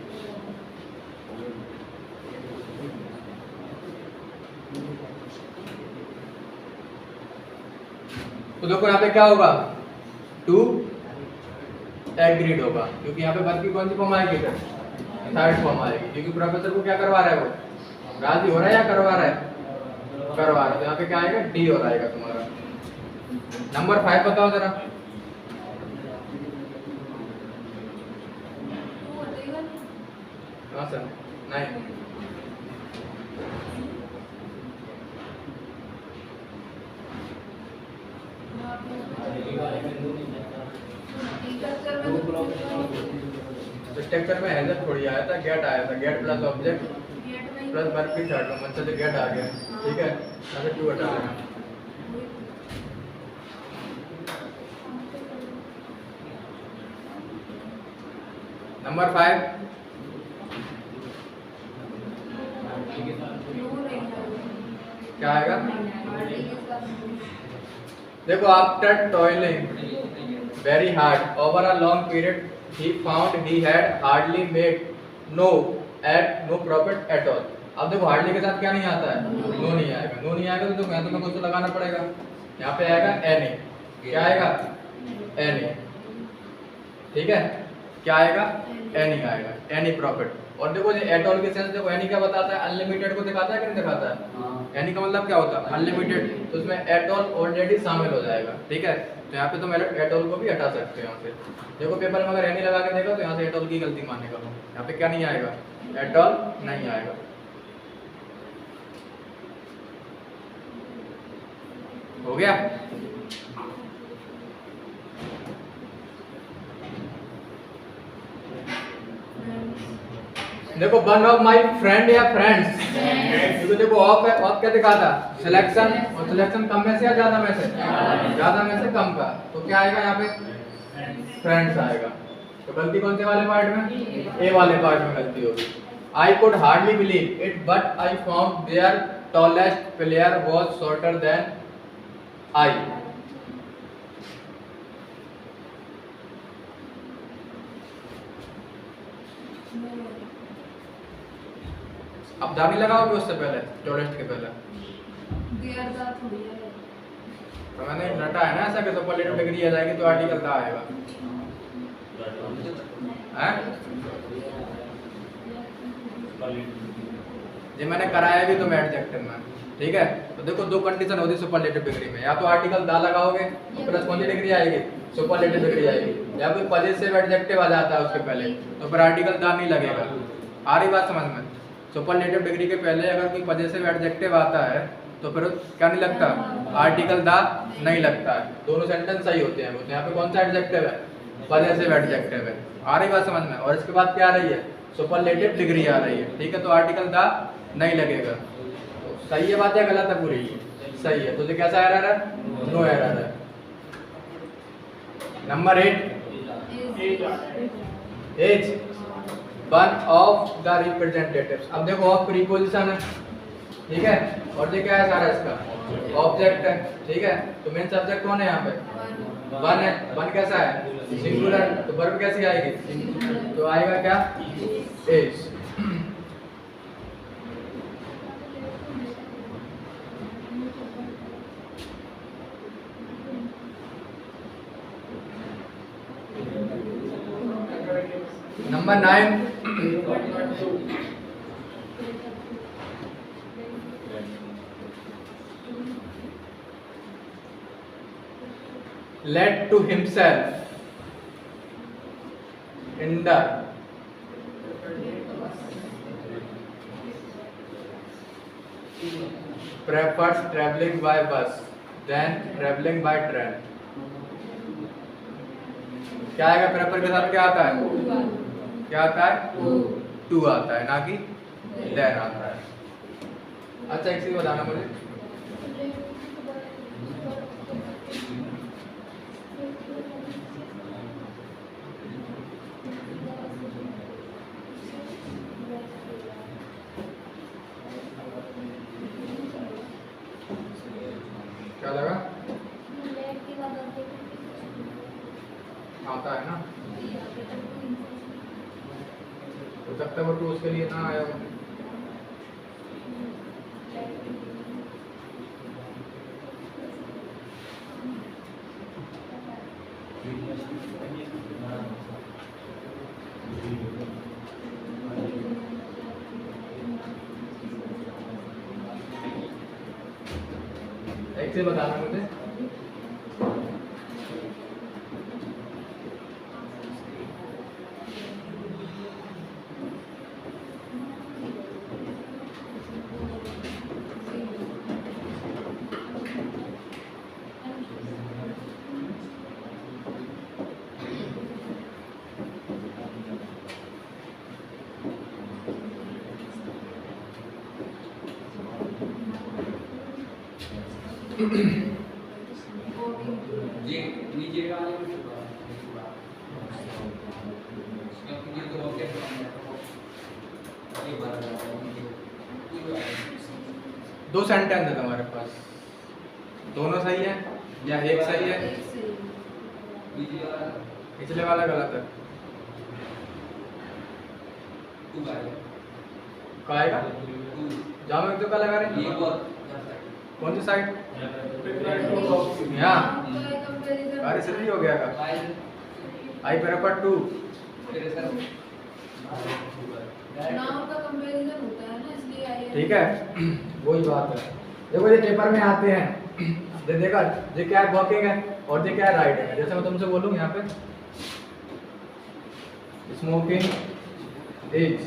तो देखो यहाँ पे क्या होगा? टू एग्रीड होगा, क्योंकि यहाँ पे वर्ब की कौन सी फॉर्म आएगी? थर्ड फॉर्म आएगी, क्योंकि प्रोफेसर को क्या करवा रहा है? वो राजी हो रहा है या करवा रहा है? करवा रहा है। तो यहाँ पे क्या आएगा? डी हो आएगा तुम्हारा। नंबर 5 बताओ जरा। हाँ सर, नहीं स्ट्रक्चर में हैजर थोड़ी आया था, गेट आया था। Gate plus object plus verb की थर्ड फॉर्म, मतलब गेट आ गया, ठीक है। ऐसे क्यों हटा देना? नंबर 5 क्या आएगा? देखो, after toiling very hard over a long period he found he had hardly made no profit at all। अब देखो हार्डली के साथ क्या नहीं आता है? नो नहीं आएगा। नो नहीं आएगा तो देखो यहाँ तो मैं कुछ तो लगाना पड़ेगा। यहाँ पे आएगा एनी, क्या आएगा? एनी, ठीक है। क्या आएगा? एनी आएगा, एनी प्रॉफिट। और देखो ये एट ऑल के सेंस, देखो एनी क्या बताता है? अनलिमिटेड को दिखाता है कि नहीं दिखाता है? एनी का मतलब क्या होता है? अनलिमिटेड। तो इसमें एट ऑल ऑलरेडी शामिल हो जाएगा, ठीक है। तो यहाँ पे तो मैं एट ऑल को भी हटा सकते हो यहाँ से। देखो पेपर में अगर एनी लगा के देखो तो यहाँ से एट ऑल की गलती मानने का, यहाँ पे क्या नहीं आएगा? एट ऑल नहीं आएगा। हो गया? देखो वन ऑफ माय फ्रेंड या फ्रेंड्स, तो देखो ऑफ है, ऑफ क्या दिखाता? सिलेक्शन, और सिलेक्शन कम में से या ज्यादा में से? ज्यादा में से कम का। तो क्या आएगा यहाँ पे? फ्रेंड्स आएगा। तो गलती कौन से वाले पार्ट में? ए वाले पार्ट में गलती होगी। I could hardly believe it but I found their tallest player was shorter than I. अब दानी लगाओगे उससे पहले, टॉलेस्ट के पहले? तो मैंने रटा है ना ऐसा कि सुपरलेटिव डिग्री आ जाएगी तो आर्टिकल दा आएगा, हैं? ये मैंने कराया भी तो एडजेक्टिव में, ठीक है। तो देखो दो कंडीशन होती है सुपरलेटिव डिग्री में, या तो आर्टिकल दा लगाओगे तो प्लस कौन सी डिग्री आएगी? सुपरलेटिव डिग्री आएगी। या फिर पॉजिटिव एडजेक्टिव आ जाता है उसके पहले तो फिर आर्टिकल दा नहीं लगेगा। आ रही बात समझ में? सुपरलेटिव डिग्री के पहले अगर कोई पॉजिटिव एडजेक्टिव आता है तो फिर क्या नहीं लगता? आर्टिकल दा नहीं लगता है। दोनों सेंटेंस सही होते हैं। तो यहाँ पे कौन सा एडजेक्टिव है? पॉजिटिव एडजेक्टिव है। आ रही बात समझ में? और इसके बाद क्या आ रही है? सुपरलेटिव डिग्री आ रही है, ठीक है। तो आर्टिकल दा नहीं लगेगा। तो सही है बात या गलत है? पूरी सही है। तो ये कैसा एरर है? नो एरर है। Number 8 as one of the representatives. अब देखो ऑफ प्रीपोजिशन है, ठीक है। और ये क्या है? सारा इसका ऑब्जेक्ट है, ठीक है। तो मेन सब्जेक्ट कौन है यहाँ पे? वन है। वन कैसा है? सिंगुलर। तो वर्ब कैसी आएगी? तो आएगा क्या? As. Number 9 led to himself in the prefers traveling by bus than traveling by train। क्या आएगा प्रेपर के साथ, क्या आता है, क्या आता है, टू आता है, ना कि देन आता है। अच्छा एक चीज बताना मुझे, क्या लगा, आता है ना, हो सकता है वो टू उसके लिए ना आया हो। एक से बताना मुझे, ये नीचे वाले में क्योंकि ये तो ओके ये बात दो सेंटेंस है तुम्हारे पास, दोनों सही है या एक सही है, पिछले वाला गलत है, क्या आएगा, जाओ एक तो क्या लगा रहे हैं, कौन सी साइड, यहाँ अरे सही हो गया का, आई पेपर टू, ठीक है वही बात है। देखो ये पेपर में आते हैं, देखा ये क्या है, वॉकिंग है और ये क्या है, राइडिंग है। जैसे मैं तुमसे बोलूँ यहाँ पे smoking is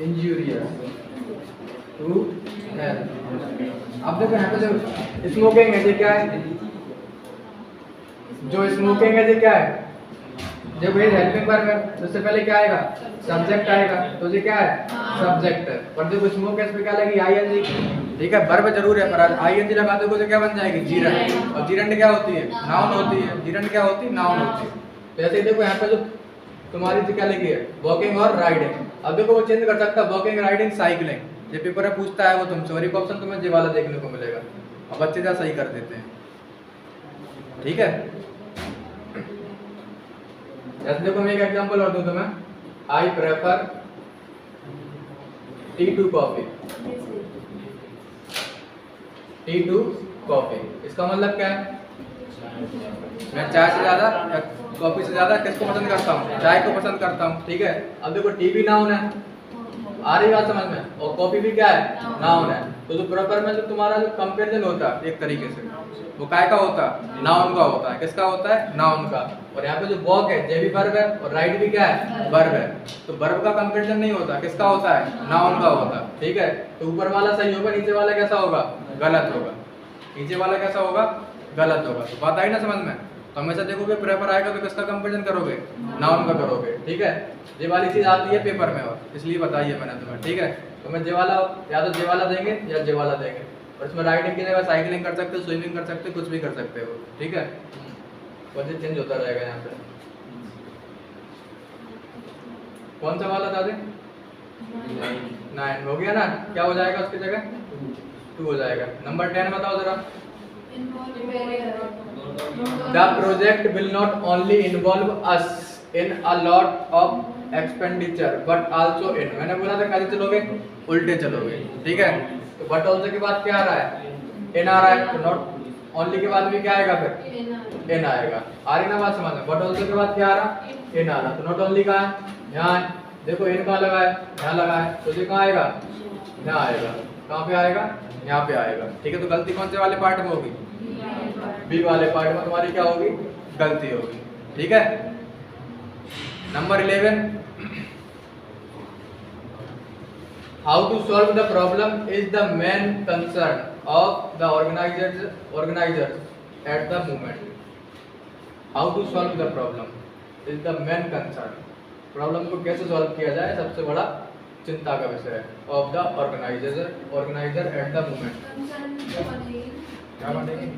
injurious to health. अब देखो यहाँ पे जो स्मोकिंग है ये क्या है, जो स्मोकिंग है ये क्या है, जब ये हेल्पिंग वर्ब है तो उससे पहले क्या आएगा, सब्जेक्ट आएगा, तो ये क्या है, सब्जेक्ट है। पर देखो स्मोक है इसमें क्या लगेगी, आईएनजी, ठीक है, वर्ब जरूर है पर आईएनजी लगा दोगे तो क्या बन जाएगी, जीरंड। और जीरंड क्या होती है, नाउन होती है, जीरंड क्या होती है, नाउन होती है। तो ऐसे ही देखो यहाँ पे जो तुम्हारी जो क्या लिखी है, वॉकिंग और राइडिंग। अब देखो वो चेंज कर सकता है, वॉकिंग, राइडिंग, साइकिलिंग। ये पेपर है पूछता है वो तुमसे, और एक ऑप्शन तुम्हें ये वाला देखने को मिलेगा। अब बच्चे क्या सही कर देते हैं, ठीक है। जैसे देखो मैं एक एग्जांपल और दूं तुम्हें, I prefer tea to coffee, tea to coffee, इसका मतलब क्या है, मैं चाय से ज्यादा या कॉफी से ज्यादा किसको पसंद करता हूँ, चाय को पसंद करता हूँ, ठीक है। अब देखो टी भी नाउन है, आ रही बात समझ में, और कॉफी भी क्या है, नाउन है। तो जो प्रॉपर में जो तुम्हारा जो कंपैरिजन होता है एक तरीके से, वो काय का होता है, नाउन का होता है। किसका होता है, नाउन का। और यहाँ पे जो वॉक है ये भी वर्ब है, और राइड भी क्या है, वर्ब है। तो वर्ब का कंपैरिजन नहीं होता, किसका होता है, नाउन का होता है, ठीक है। तो ऊपर वाला सही होगा, नीचे वाला कैसा होगा, गलत होगा। नीचे वाला कैसा होगा, गलत होगा। तो बात आई ना समझ में। तो हमेशा देखोगे पेपर आएगा तो किसका कंपैरिजन करोगे, नाउन का करोगे, ठीक है। ये वाली चीज आती है पेपर में, और इसलिए बताइए मैंने तुम्हें, ठीक है। तो मैं जे वाला, या तो जे वाला देंगे या जे वाला देंगे, और इसमें राइडिंग की जगह साइकिलिंग कर सकते हो, स्विमिंग कर सकते हो, कुछ भी कर सकते हो, ठीक है। बस चेंज होता रहेगा यहाँ पे। कौन सा वाला था, 9 हो गया ना, क्या हो जाएगा उसकी जगह, 2 हो जाएगा। नंबर 10 बताओ जरा। The project will not only involve us in a lot of expenditure but also in, मैंने बोला था कैसे चलोगे, उल्टे चलोगे, ठीक है। तो but also के बाद क्या आ रहा है, in आ रहा है, तो not only के बाद भी क्या आएगा, फिर in आएगा। आ रही ना बात समझ में। but also के बाद क्या आ रहा, in आ रहा। तो not only कहाँ है, यहाँ देखो in कहाँ लगा है, यहाँ लगा है, तो ये कहाँ आएगा, यहाँ आएगा। कहाँ पे आएगा, यहाँ पे आएगा, ठीक है। तो गलती कौन से वाले पार्ट में होगी, बी वाले पार्ट में तुम्हारी क्या होगी, गलती होगी, ठीक है। Number 11, how to solve the problem is the main concern of the organisers at the moment. How to solve the problem is the main concern. Problem को कैसे सॉल्व किया जाए सबसे बड़ा चिंता का विषय है of the organiser eight the moment. क्या बनेगी?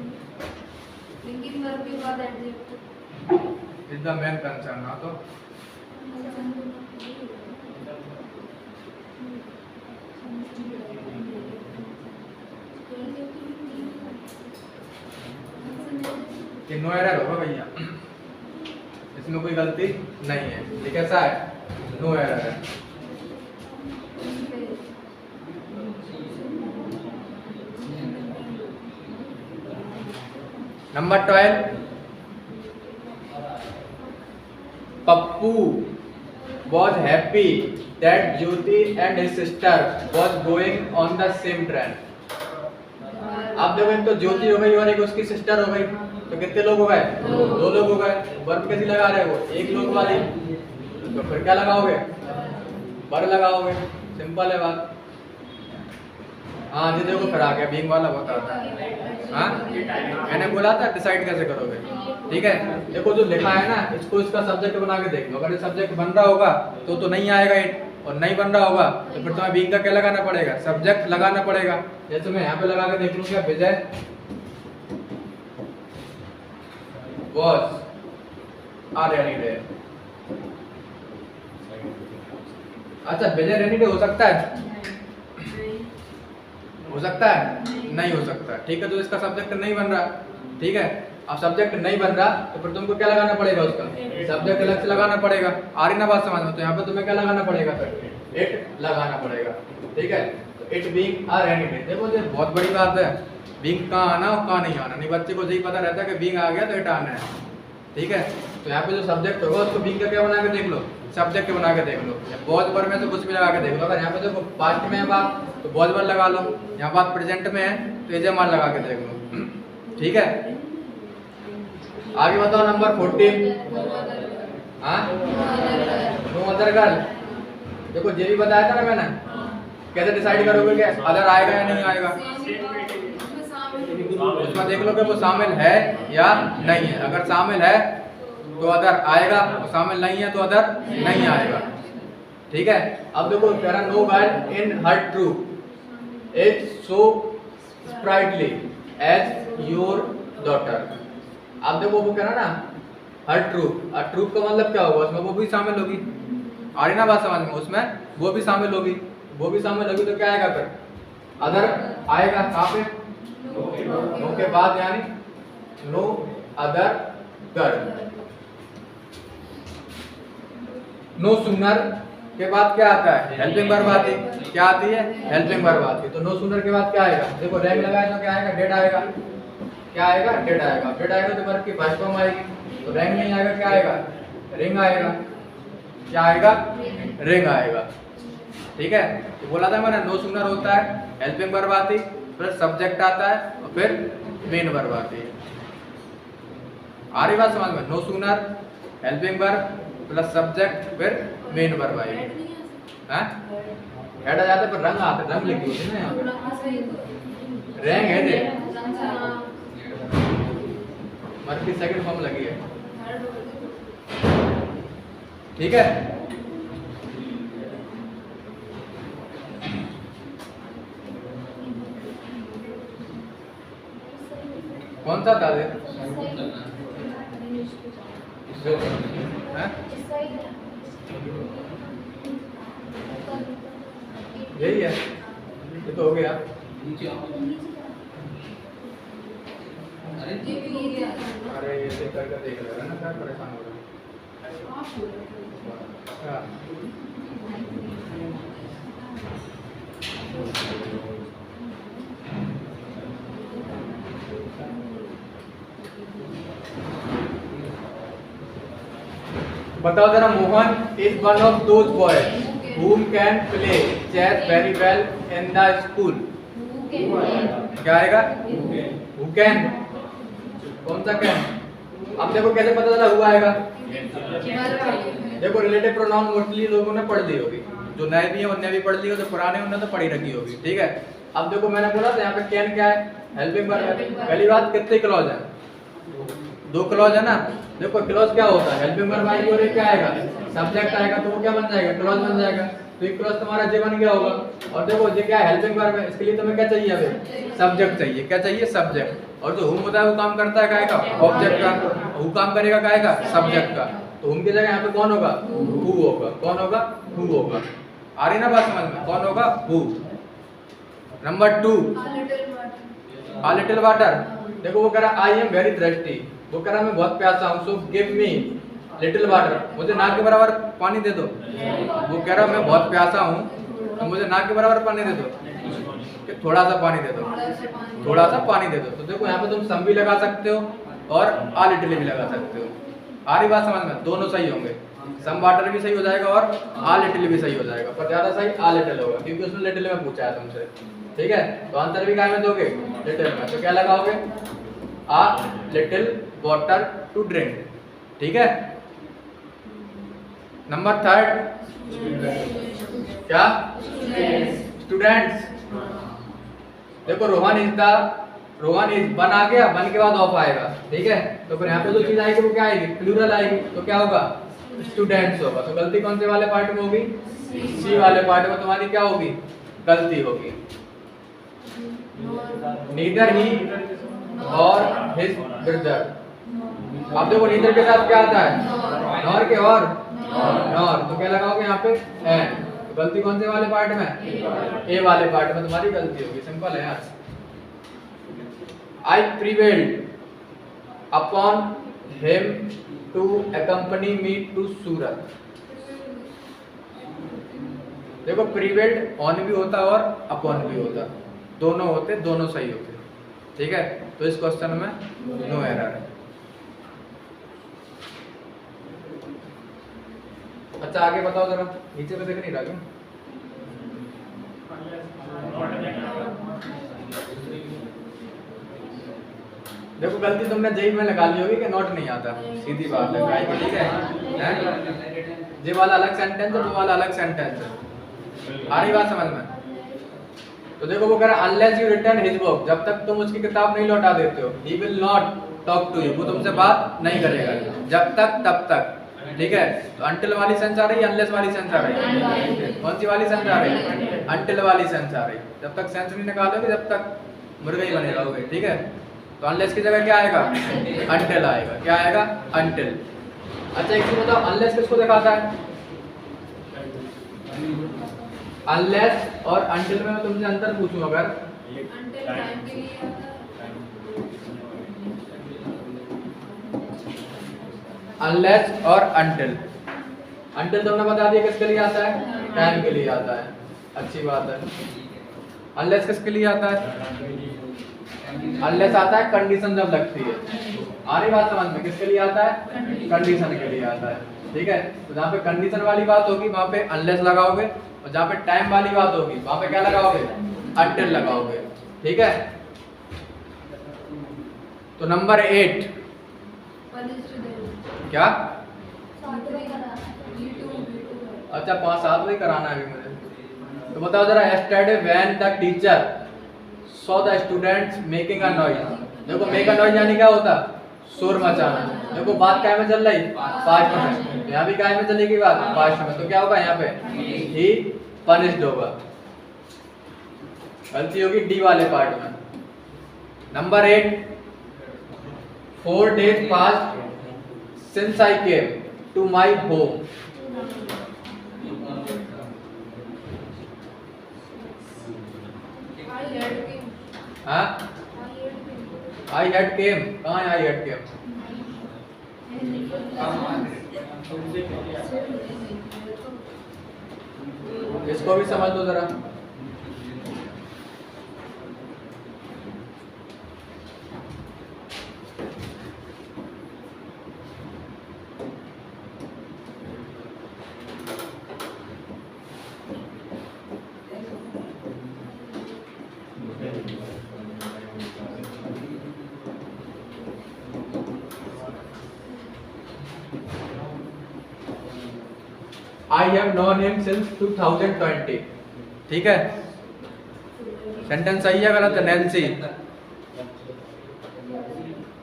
लिंकिंग वर्ब के बाद adjective is the main concern. हाँ तो कि नो एरर होगा भैया, इसमें कोई गलती नहीं है। ये कैसा है? नो एरर है। Number 12, Pappu was happy that Jyoti and his sister was going on the same train। आप देखो एक तो ज्योति हो गई और एक उसकी सिस्टर हो गई, तो कितने लोग हो गए? दो लोग हो गए। वर्ब कैसी लगा रहे हो? एक लोग वाली, तो फिर क्या लगाओगे? वर लगाओगे। सिंपल है बात। हाँ जी देखो फिर आ गया बीइंग वाला बहुत आता है। हाँ मैंने बोला था डिसाइड कैसे करोगे। ठीक है देखो जो लिखा है ना इसको इसका सब्जेक्ट बना के देख लो। अगर ये सब्जेक्ट बन रहा होगा तो नहीं आएगा इट, और नहीं बन रहा होगा तो फिर तुम्हें बीइंग का क्या लगाना पड़ेगा? सब्जेक्ट लगाना पड़ेगा। जैसे मैं यहाँ पे लगा के देख लूँ क्या? विजय was a rainy day। अच्छा विजय रेनी डे हो सकता है? हो सकता है? नहीं हो सकता। ठीक है तो इसका सब्जेक्ट नहीं बन रहा। ठीक है अब सब्जेक्ट नहीं बन रहा तो फिर तुमको क्या लगाना पड़ेगा? उसका सब्जेक्ट अलग से लगाना पड़ेगा। आ रही ना बात समझ में? तो यहाँ पे तुम्हें क्या लगाना पड़ेगा? फिर इट लगाना पड़ेगा। ठीक है तो it being a rainy day. देखो ये बहुत बड़ी बात है, बीइंग कहाँ आना और कहाँ नहीं आना। नहीं बच्चे को यही पता रहता है कि बीइंग आ गया तो इट आना है। ठीक है तो यहाँ पे जो सब्जेक्ट होगा उसको बीइंग का क्या बना के देख लो? सब्जेक्ट बना के देख लो। बहुत बार में से कुछ भी लगा के देख लो। अगर यहाँ पे देखो पास्ट में है बात तो बहुत बार लगा लो, यहाँ बात प्रेजेंट में है तो एजे मान लगा के देख लो। ठीक है आगे बताओ नंबर 14। हाँ नो अदर गर्ल। देखो ये भी बताया था ना मैंने, कैसे डिसाइड करोगे कि अदर आएगा या नहीं आएगा? उसमें देख लो कि वो शामिल है या नहीं है। अगर शामिल है तो अदर आएगा, और शामिल नहीं है तो अदर नहीं आएगा। ठीक है अब देखो कह रहा no girl in her troop is so sprightly as your daughter. अब देखो वो कह रहा ना हर ट्रूप, और ट्रूप का मतलब क्या होगा? उसमें वो भी शामिल होगी। आ रही ना बात समझ में? उसमें वो भी शामिल होगी। वो भी शामिल होगी तो क्या आएगा? फिर अदर आएगा। कहाँ पे? नो के बाद, यानी no other girl. No sooner के बाद क्या आता है? हेल्पिंग वर्ब आती है। क्या आती है? हेल्पिंग वर्ब आती है। तो नो सूनर के बाद क्या आएगा? देखो रैंक लगाए तो क्या आएगा? डेड आएगा। क्या आएगा? डेड आएगा। डेड आएगा तो वर्ब की फर्स्ट फॉर्म आएगी। तो रैंक नहीं आएगा, क्या आएगा? रिंग आएगा। क्या आएगा? रिंग आएगा। ठीक है तो बोला था मैंने नो सूनर होता है, हेल्पिंग वर्ब आती, फिर सब्जेक्ट आता है और फिर मेन वर्ब आती है। आ रही बात समझ में? No sooner, helping verb plus subject फिर मेन वर्ब आएगी। हैं हेड आ जाते पर रंग आते, रंग लिखी होती है ना यहाँ पे। रैंक है ये वर्ब की सेकंड फॉर्म लगी है। ठीक है कौन सा था ये? यही है, ये तो हो गया। अरे ये देख करके देख लेगा ना, क्या परेशान हो रहा है। बताओ जरा, Mohan is one of those boys whom can play chess very well in the school। क्या आएगा? who can, कौन सा can? अब देखो कैसे पता चला हुआ आएगा? देखो रिलेटिव प्रोनाउन मोस्टली लोगों ने पढ़ ली होगी, जो नए भी हैं उनने भी पढ़ ली होगी, जो पुराने उन्होंने तो पढ़ी रखी होगी। ठीक है अब देखो मैंने बोला था यहाँ पे कैन क्या है? हेल्पिंग वर्ब है। पहली बात कितने क्लॉज है? दो क्लॉज है ना। देखो क्लॉज क्या होता है, हेल्पिंग वर्ब आएगी और एक क्या आएगा, सब्जेक्ट आएगा, तो वो क्या बन जाएगा, क्लॉज बन जाएगा। तो एक क्लॉज तुम्हारा जे बन गया होगा। और देखो ये क्या है, हेल्पिंग वर्ब है, इसके लिए तुम्हें क्या चाहिए, अभी सब्जेक्ट चाहिए। क्या चाहिए, सब्जेक्ट। और जो हुम होता है वो काम करता है काय का, ऑब्जेक्ट का। हु काम करेगा काय का, सब्जेक्ट का। तो हुम की जगह यहाँ पे कौन होगा, हु होगा। कौन होगा, हु होगा। आ रही ना बात समझ में, कौन होगा, who. Number 2, uh little water. देखो वो कह रहा आई एम वेरी थ्रस्टी, वो कह रहा मैं बहुत प्यासा हूँ, so give me little water, मुझे नाक के बराबर पानी दे दो। वो कह रहा मैं बहुत प्यासा हूँ, तो मुझे नाक के बराबर पानी दे दो, कि थोड़ा सा पानी दे दो, थोड़ा सा पानी दे दो। तो देखो यहाँ पे तुम सम भी लगा सकते हो और आ लिटिल भी लगा सकते हो। आ रही बात समझ में, दोनों सही होंगे। सम वाटर भी सही हो जाएगा और आ लिटिल भी सही हो जाएगा, पर ज्यादा सही आ लिटिल होगा, क्योंकि उसने लिटिल में पूछा है तुमसे। ठीक है, तो आंसर भी क्या में दोगे, लिटिल में। तो क्या लगाओगे, a little water to drink. ठीक है। नंबर 3, क्या, स्टूडेंट्स। देखो रोहन इज बन आ गया, बन के बाद ऑफ आएगा। ठीक है, तो फिर यहाँ पे जो चीज आएगी वो क्या आएगी, प्लूरल आएगी। तो क्या होगा, स्टूडेंट्स होगा। तो गलती कौन से वाले पार्ट में होगी, सी वाले पार्ट में तुम्हारी क्या होगी, गलती होगी। नीदर ही और हिज ब्रदर। अब देखो नीदर के साथ क्या आता है, नॉर के और नॉर। तो क्या लगाओगे यहाँ पे, एंड। तो गलती कौन से वाले पार्ट में, ए वाले पार्ट में तुम्हारी गलती होगी। सिंपल है यार। I prevailed upon him to accompany me to सूरत। देखो prevailed on भी होता और upon भी होता, दोनों होते, दोनों सही होते। ठीक है, तो इस क्वेश्चन में नो एरर है। अच्छा आगे बताओ जरा, नीचे पे देख नहीं रहा क्यों। देखो गलती तुमने जेई में लगा ली होगी कि नोट नहीं आता, सीधी बात है गाय की। ठीक है, जे वाला अलग सेंटेंस है, वो वाला अलग सेंटेंस है। आ रही बात समझ में। तो देखो वो कह रहा unless you return his book, जब तक तुम उसकी किताब नहीं लौटा देते हो, he will not talk to you, वो तुमसे बात नहीं करेगा जब तक तब तक। ठीक है, तो अंटिल वाली सेंस आ रही है, अनलेस वाली सेंस आ रही है, कौन सी वाली सेंस आ रही है, अंटिल वाली सेंस आ रही है। जब तक सेंस नहीं निकालोगे जब तक मुर्गा ही बने रहोगे। ठीक है, तो अनलेस की जगह क्या आएगा, अंटिल आएगा। क्या आएगा, अंटिल। अच्छा एक चीज बताओ, अनलेस किसको दिखाता है, अनलेस और अंटिल में मैं तुमसे अंतर पूछूं अगर, अनलेस और अंटिल। अंटिल तुमने बता दिया किसके लिए आता है, टाइम के लिए आता है। अच्छी बात है। अनलेस किसके लिए आता है, अनलेस आता है कंडीशन जब लगती है। आ रही बात समझ में, किसके लिए आता है, कंडीशन के लिए आता है। ठीक है, तो जहाँ पे कंडीशन वाली बात होगी वहाँ पे अनलेस लगाओगे, और जहाँ पे टाइम वाली बात होगी वहाँ पे क्या लगाओगे, अंटिल लगाओगे। ठीक है, तो नंबर 8 क्या, अच्छा 5-7 वही कराना है अभी मुझे। तो बताओ जरा, yesterday when the teacher saw the students making a noise। देखो मेक अ नॉइज यानी क्या होता, शोर मचाना। देखो बात क्या में चल रही, पास्ट में, यहाँ भी क्या में चलेगी बात, पास्ट में। तो क्या होगा यहाँ पे, ही पनिश्ड होगा। गलती होगी डी वाले पार्ट में। Number 8, 4 days passed since I came to my home। हाँ, I had came, कहाँ है I had came, इसको भी समझ लो जरा। I have known him since 2020। ठीक है, सेंटेंस सही है गलत है, नैन्सी।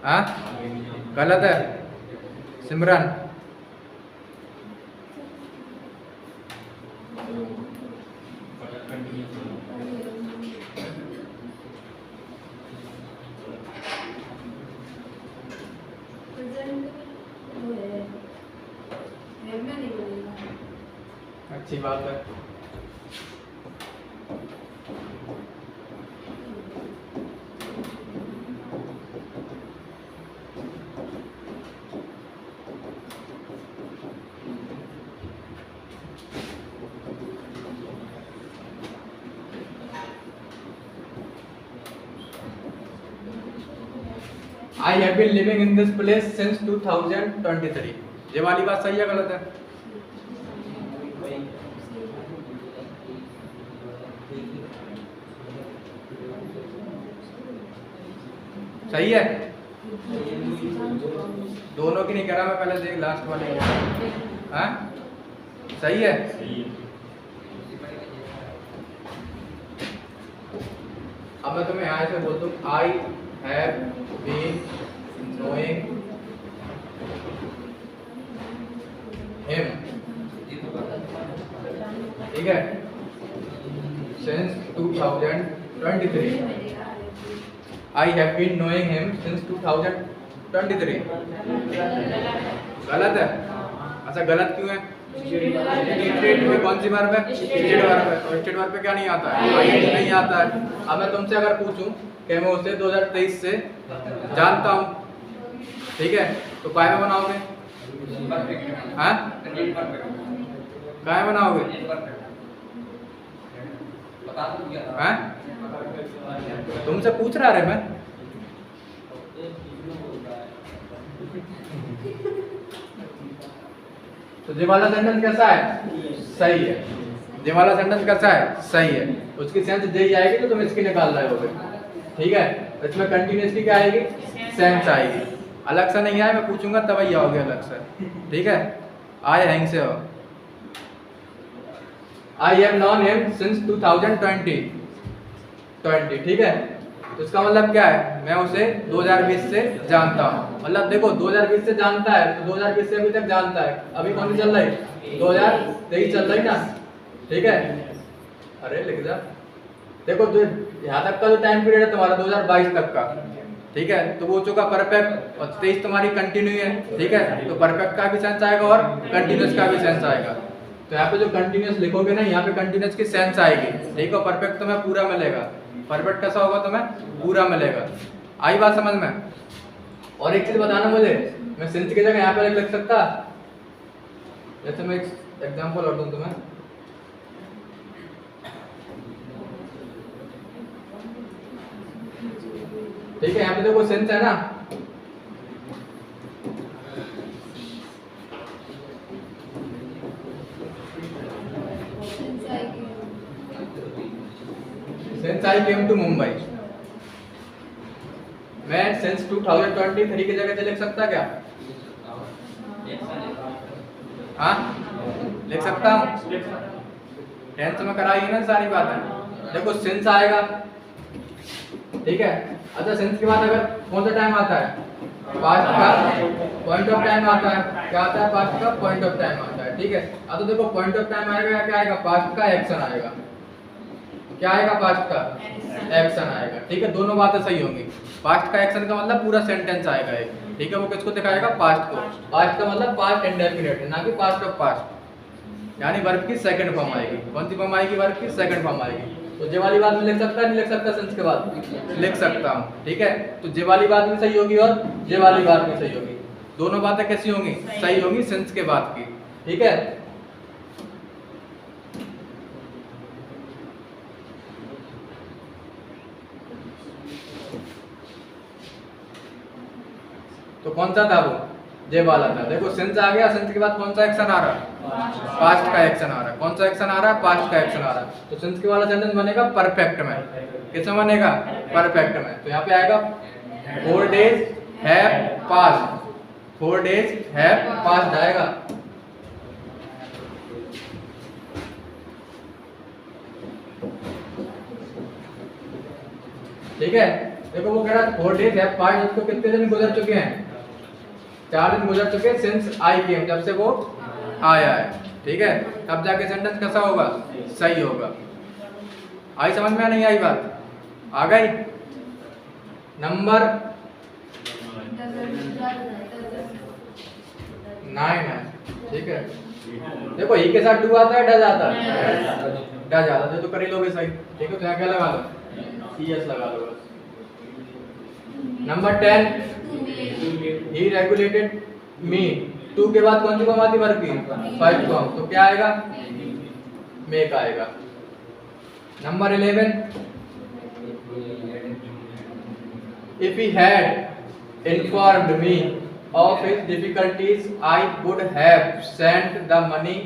हाँ गलत है। सिमरन प्रेजेंट वो है में नहीं बोलेगा। अच्छी बात है। I have been living in this place since 2023। ये वाली बात सही है गलत है? सही है। दोनों की नहीं कह रहा मैं, पहले देख लास्ट वाले। हाँ सही है। अब मैं तुम्हें यहाँ से बोल दूँ I have been knowing him, ठीक है, since 2023। I have been knowing him since 2023। गलत है। अच्छा गलत क्यों है? स्टेट में कौन सी वर्ब है? स्टेट वर्ब है। और स्टेट वर्ब पे क्या नहीं आता है? आई नहीं आता है। अब मैं तुमसे अगर पूछूं कि मैं उसे 2023 से जानता हूं, ठीक है, तो काय में बनाओगे? हाँ काय बनाओगे? हाँ तुमसे पूछ रहा रे मैं। तो ये वाला सेंटेंस कैसा है? सही है। ये वाला सेंटेंस कैसा है? सही है। उसकी सेंस यही आएगी तो तुम इसकी निकाल रहे होगे, ठीक है। इसमें कंटिन्यूअसली क्या आएगी? सेंस आएगी। अलग से नहीं आए, मैं पूछूंगा तब ही आओगे अलग से, ठीक है। आए हैंग से हो। I have non him since 2020, ठीक है। तो इसका मतलब क्या है? मैं उसे 2020 से जानता हूँ। मतलब देखो 2020 से जानता है तो 2020 से अभी तक जानता है। अभी कौन सी चल रही? 2023 चल रही ना, ठीक है। अरे लिख जा। देखो जो यहाँ तक का जो टाइम पीरियड है तुम्हारा 2022 तक का, ठीक है, तो वो हो चुका परफेक्ट और 23 तुम्हारी कंटिन्यू है, ठीक है। तो परफेक्ट का भी सेंस आएगा और कंटिन्यूअस का भी सेंस आएगा। तो यहाँ पे जो कंटिन्यूअस लिखोगे ना, यहाँ पे कंटिन्यूअस की सेंस आएगी, ठीक है। परफेक्ट तुम्हें पूरा मिलेगा। परफेक्ट कैसा होगा? तुम्हें पूरा मिलेगा। आई बात समझ में? और एक चीज बताना मुझे, मैं सिंस की जगह यहाँ पे लिख सकता। जैसे मैं एक एग्जांपल और दूं तुम्हें, ठीक है। यहाँ पे देखो सेंस है ना, since I came to Mumbai. मैं सिंस 2023 की जगह लिख सकता क्या? हाँ लिख सकता हूँ। टेंथ में कराई है ना सारी बातें। देखो सिंस आएगा, ठीक है। अच्छा सिंस के बाद अगर कौन सा टाइम आता है? पास्ट का पॉइंट ऑफ टाइम आता है। क्या आता है? पास्ट का पॉइंट ऑफ टाइम आता है, ठीक है। अब तो देखो पॉइंट ऑफ टाइम आएगा या क्या आएगा? पास्ट का एक्शन आएगा। क्या आएगा? पास्ट का एक्शन आएगा, ठीक है। दोनों बातें सही होंगी। पास्ट का एक्शन का मतलब पूरा सेंटेंस आएगा एक, ठीक है। वो किसको दिखाएगा? पास्ट को। पास्ट का मतलब पास्ट इंडेफिनिट, ना कि पास्ट ऑफ पास्ट, यानी वर्ब की सेकंड फॉर्म आएगी। कौन सी फॉर्म आएगी? वर्ब की सेकंड फॉर्म आएगी। तो जे वाली बात में लिख सकता है, नहीं लिख सकता? सेंस के बाद लिख सकता हूँ, ठीक है। तो जे वाली बात भी सही होगी और जे वाली बात भी सही होगी। दोनों बातें कैसी होंगी? सही होंगी सेंस के बाद की, ठीक है। तो कौन सा था वो? जे वाला था। देखो सेंस आ गया, सेंस के बाद कौन सा एक्शन आ रहा है? पास्ट का एक्शन आ रहा है। कौन सा एक्शन आ रहा है? पास्ट का एक्शन आ रहा है। तो सेंस के वाला सेंटेंस बनेगा परफेक्ट में। किसमें बनेगा? परफेक्ट में। तो यहाँ पे आएगा 4 days have passed। 4 days have passed आएगा। ठीक है। देखो वो कह रहा है 4 days have passed, उसको कितने दिन गुजर चुके हैं? 4 दिन गुजर चुके सिंस आई केम, जब से वो आया है, ठीक है। तब जाके सेंटेंस कैसा होगा, सही होगा। आई समझ में नहीं आई बात, आ गई। नंबर 9 है, ठीक है। देखो ही के साथ डू आता है, डज आता है, डज आता है, तो कर ही लोगे सही, ठीक है। तो यहाँ क्या लगा लो, ईएस लगा लो बस। Number 10, he regulated me, to के बाद कौन सी फॉर्म आती वर्ब की, फर्स्ट फॉर्म, तो क्या आएगा, मेक आएगा। Number 11, if he had informed me of his difficulties I would have sent the money।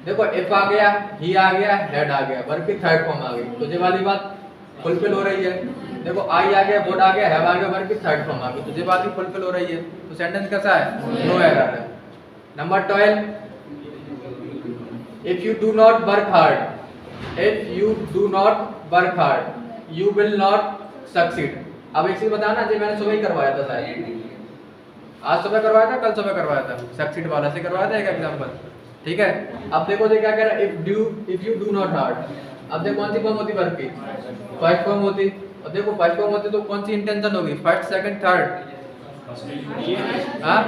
देखो if आ गया, he आ गया, had आ गया, वर्ब की थर्ड फॉर्म आ गई, तो ये वाली बात फुलफिल हो रही है। देखो आई आ गया, would आ गया, have आ गया, वर्ब की थर्ड फॉर्म आ गई, तो ये बात भी फुलफिल हो रही है। तो सेंटेंस कैसा है, नो एरर है। Number 12, if you do not work hard, if you do not work hard you will not succeed। अब एक चीज बताना, जो मैंने सुबह ही करवाया था शायद, आज सुबह करवाया था, कल सुबह करवाया था, सक्सीड वाला से करवाया था एक एग्जांपल, ठीक है। अब देखो ये क्या कह रहा है, if you do not hard. अब देखो कौन सी फॉर्म होती वर्ब की, फर्स्ट फॉर्म होती। और देखो फर्स्ट फॉर्म होती तो कौन सी इंटेंशन होगी, फर्स्ट सेकंड थर्ड, हाँ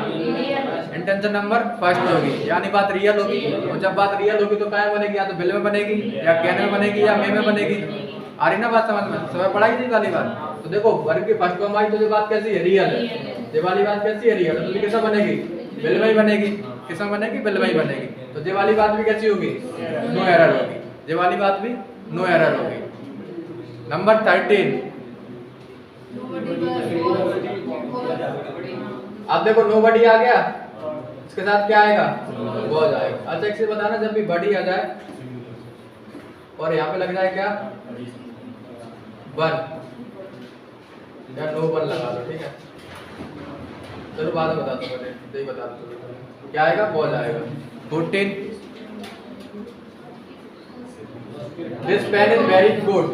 इंटेंशन नंबर फर्स्ट होगी, यानी बात रियल होगी। और जब बात रियल होगी तो क्या बनेगी, या तो बिल में बनेगी, या कैन में बनेगी, या मे में बनेगी। आ रही ना बात समझ में, सुबह पढ़ाई थी वाली बात। तो देखो वर्ब की फर्स्ट फॉर्म आई तो ये बात कैसी है, रियल है। ये वाली बात कैसी है, रियल है, तो किसमें बनेगी, बिल में ही बनेगी। किसमें बनेगी, बिल में ही बनेगी। तो ये वाली बात भी कैसी होगी, नो एरर होगी। ये वाली बात भी नो एरर होगी। नंबर 13, अब देखो नोबडी आ गया, इसके साथ क्या आएगा, वॉज आएगा। अच्छा एक चीज बताना, जब भी बडी आ जाए और यहाँ पे लग जाए क्या, वन या नो वन लगा दो, ठीक है। चलो बाद में बताता हूँ, पहले बता दो क्या आएगा, वॉज आएगा। 14, this pen is very good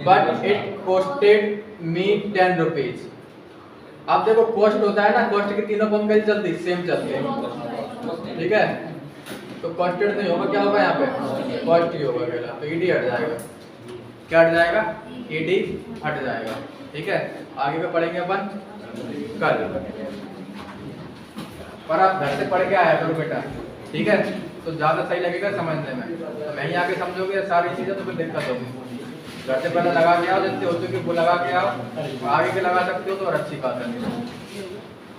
but it costed me 10 rupees. अब देखो कॉस्ट होता है ना, कॉस्ट की तीनों फॉर्म कैसी चलती, सेम चलती है, ठीक है। तो कॉस्टेड नहीं होगा, क्या होगा यहाँ पे, कॉस्ट ही होगा पहला, तो ईडी हट जाएगा। क्या हट जाएगा, ईडी हट जाएगा, ठीक है। आगे का पढ़ेंगे अपन कल, पर आप घर से पढ़ के आया करो बेटा, ठीक है। तो ज्यादा सही लगेगा समझने में। तो नहीं आगे समझोगे सारी चीजें तो फिर दिक्कत होगी। घर से पहले लगा के आओ, जितने हो चुके वो लगा के आओ, आगे के लगा सकते हो तो और अच्छी बात है।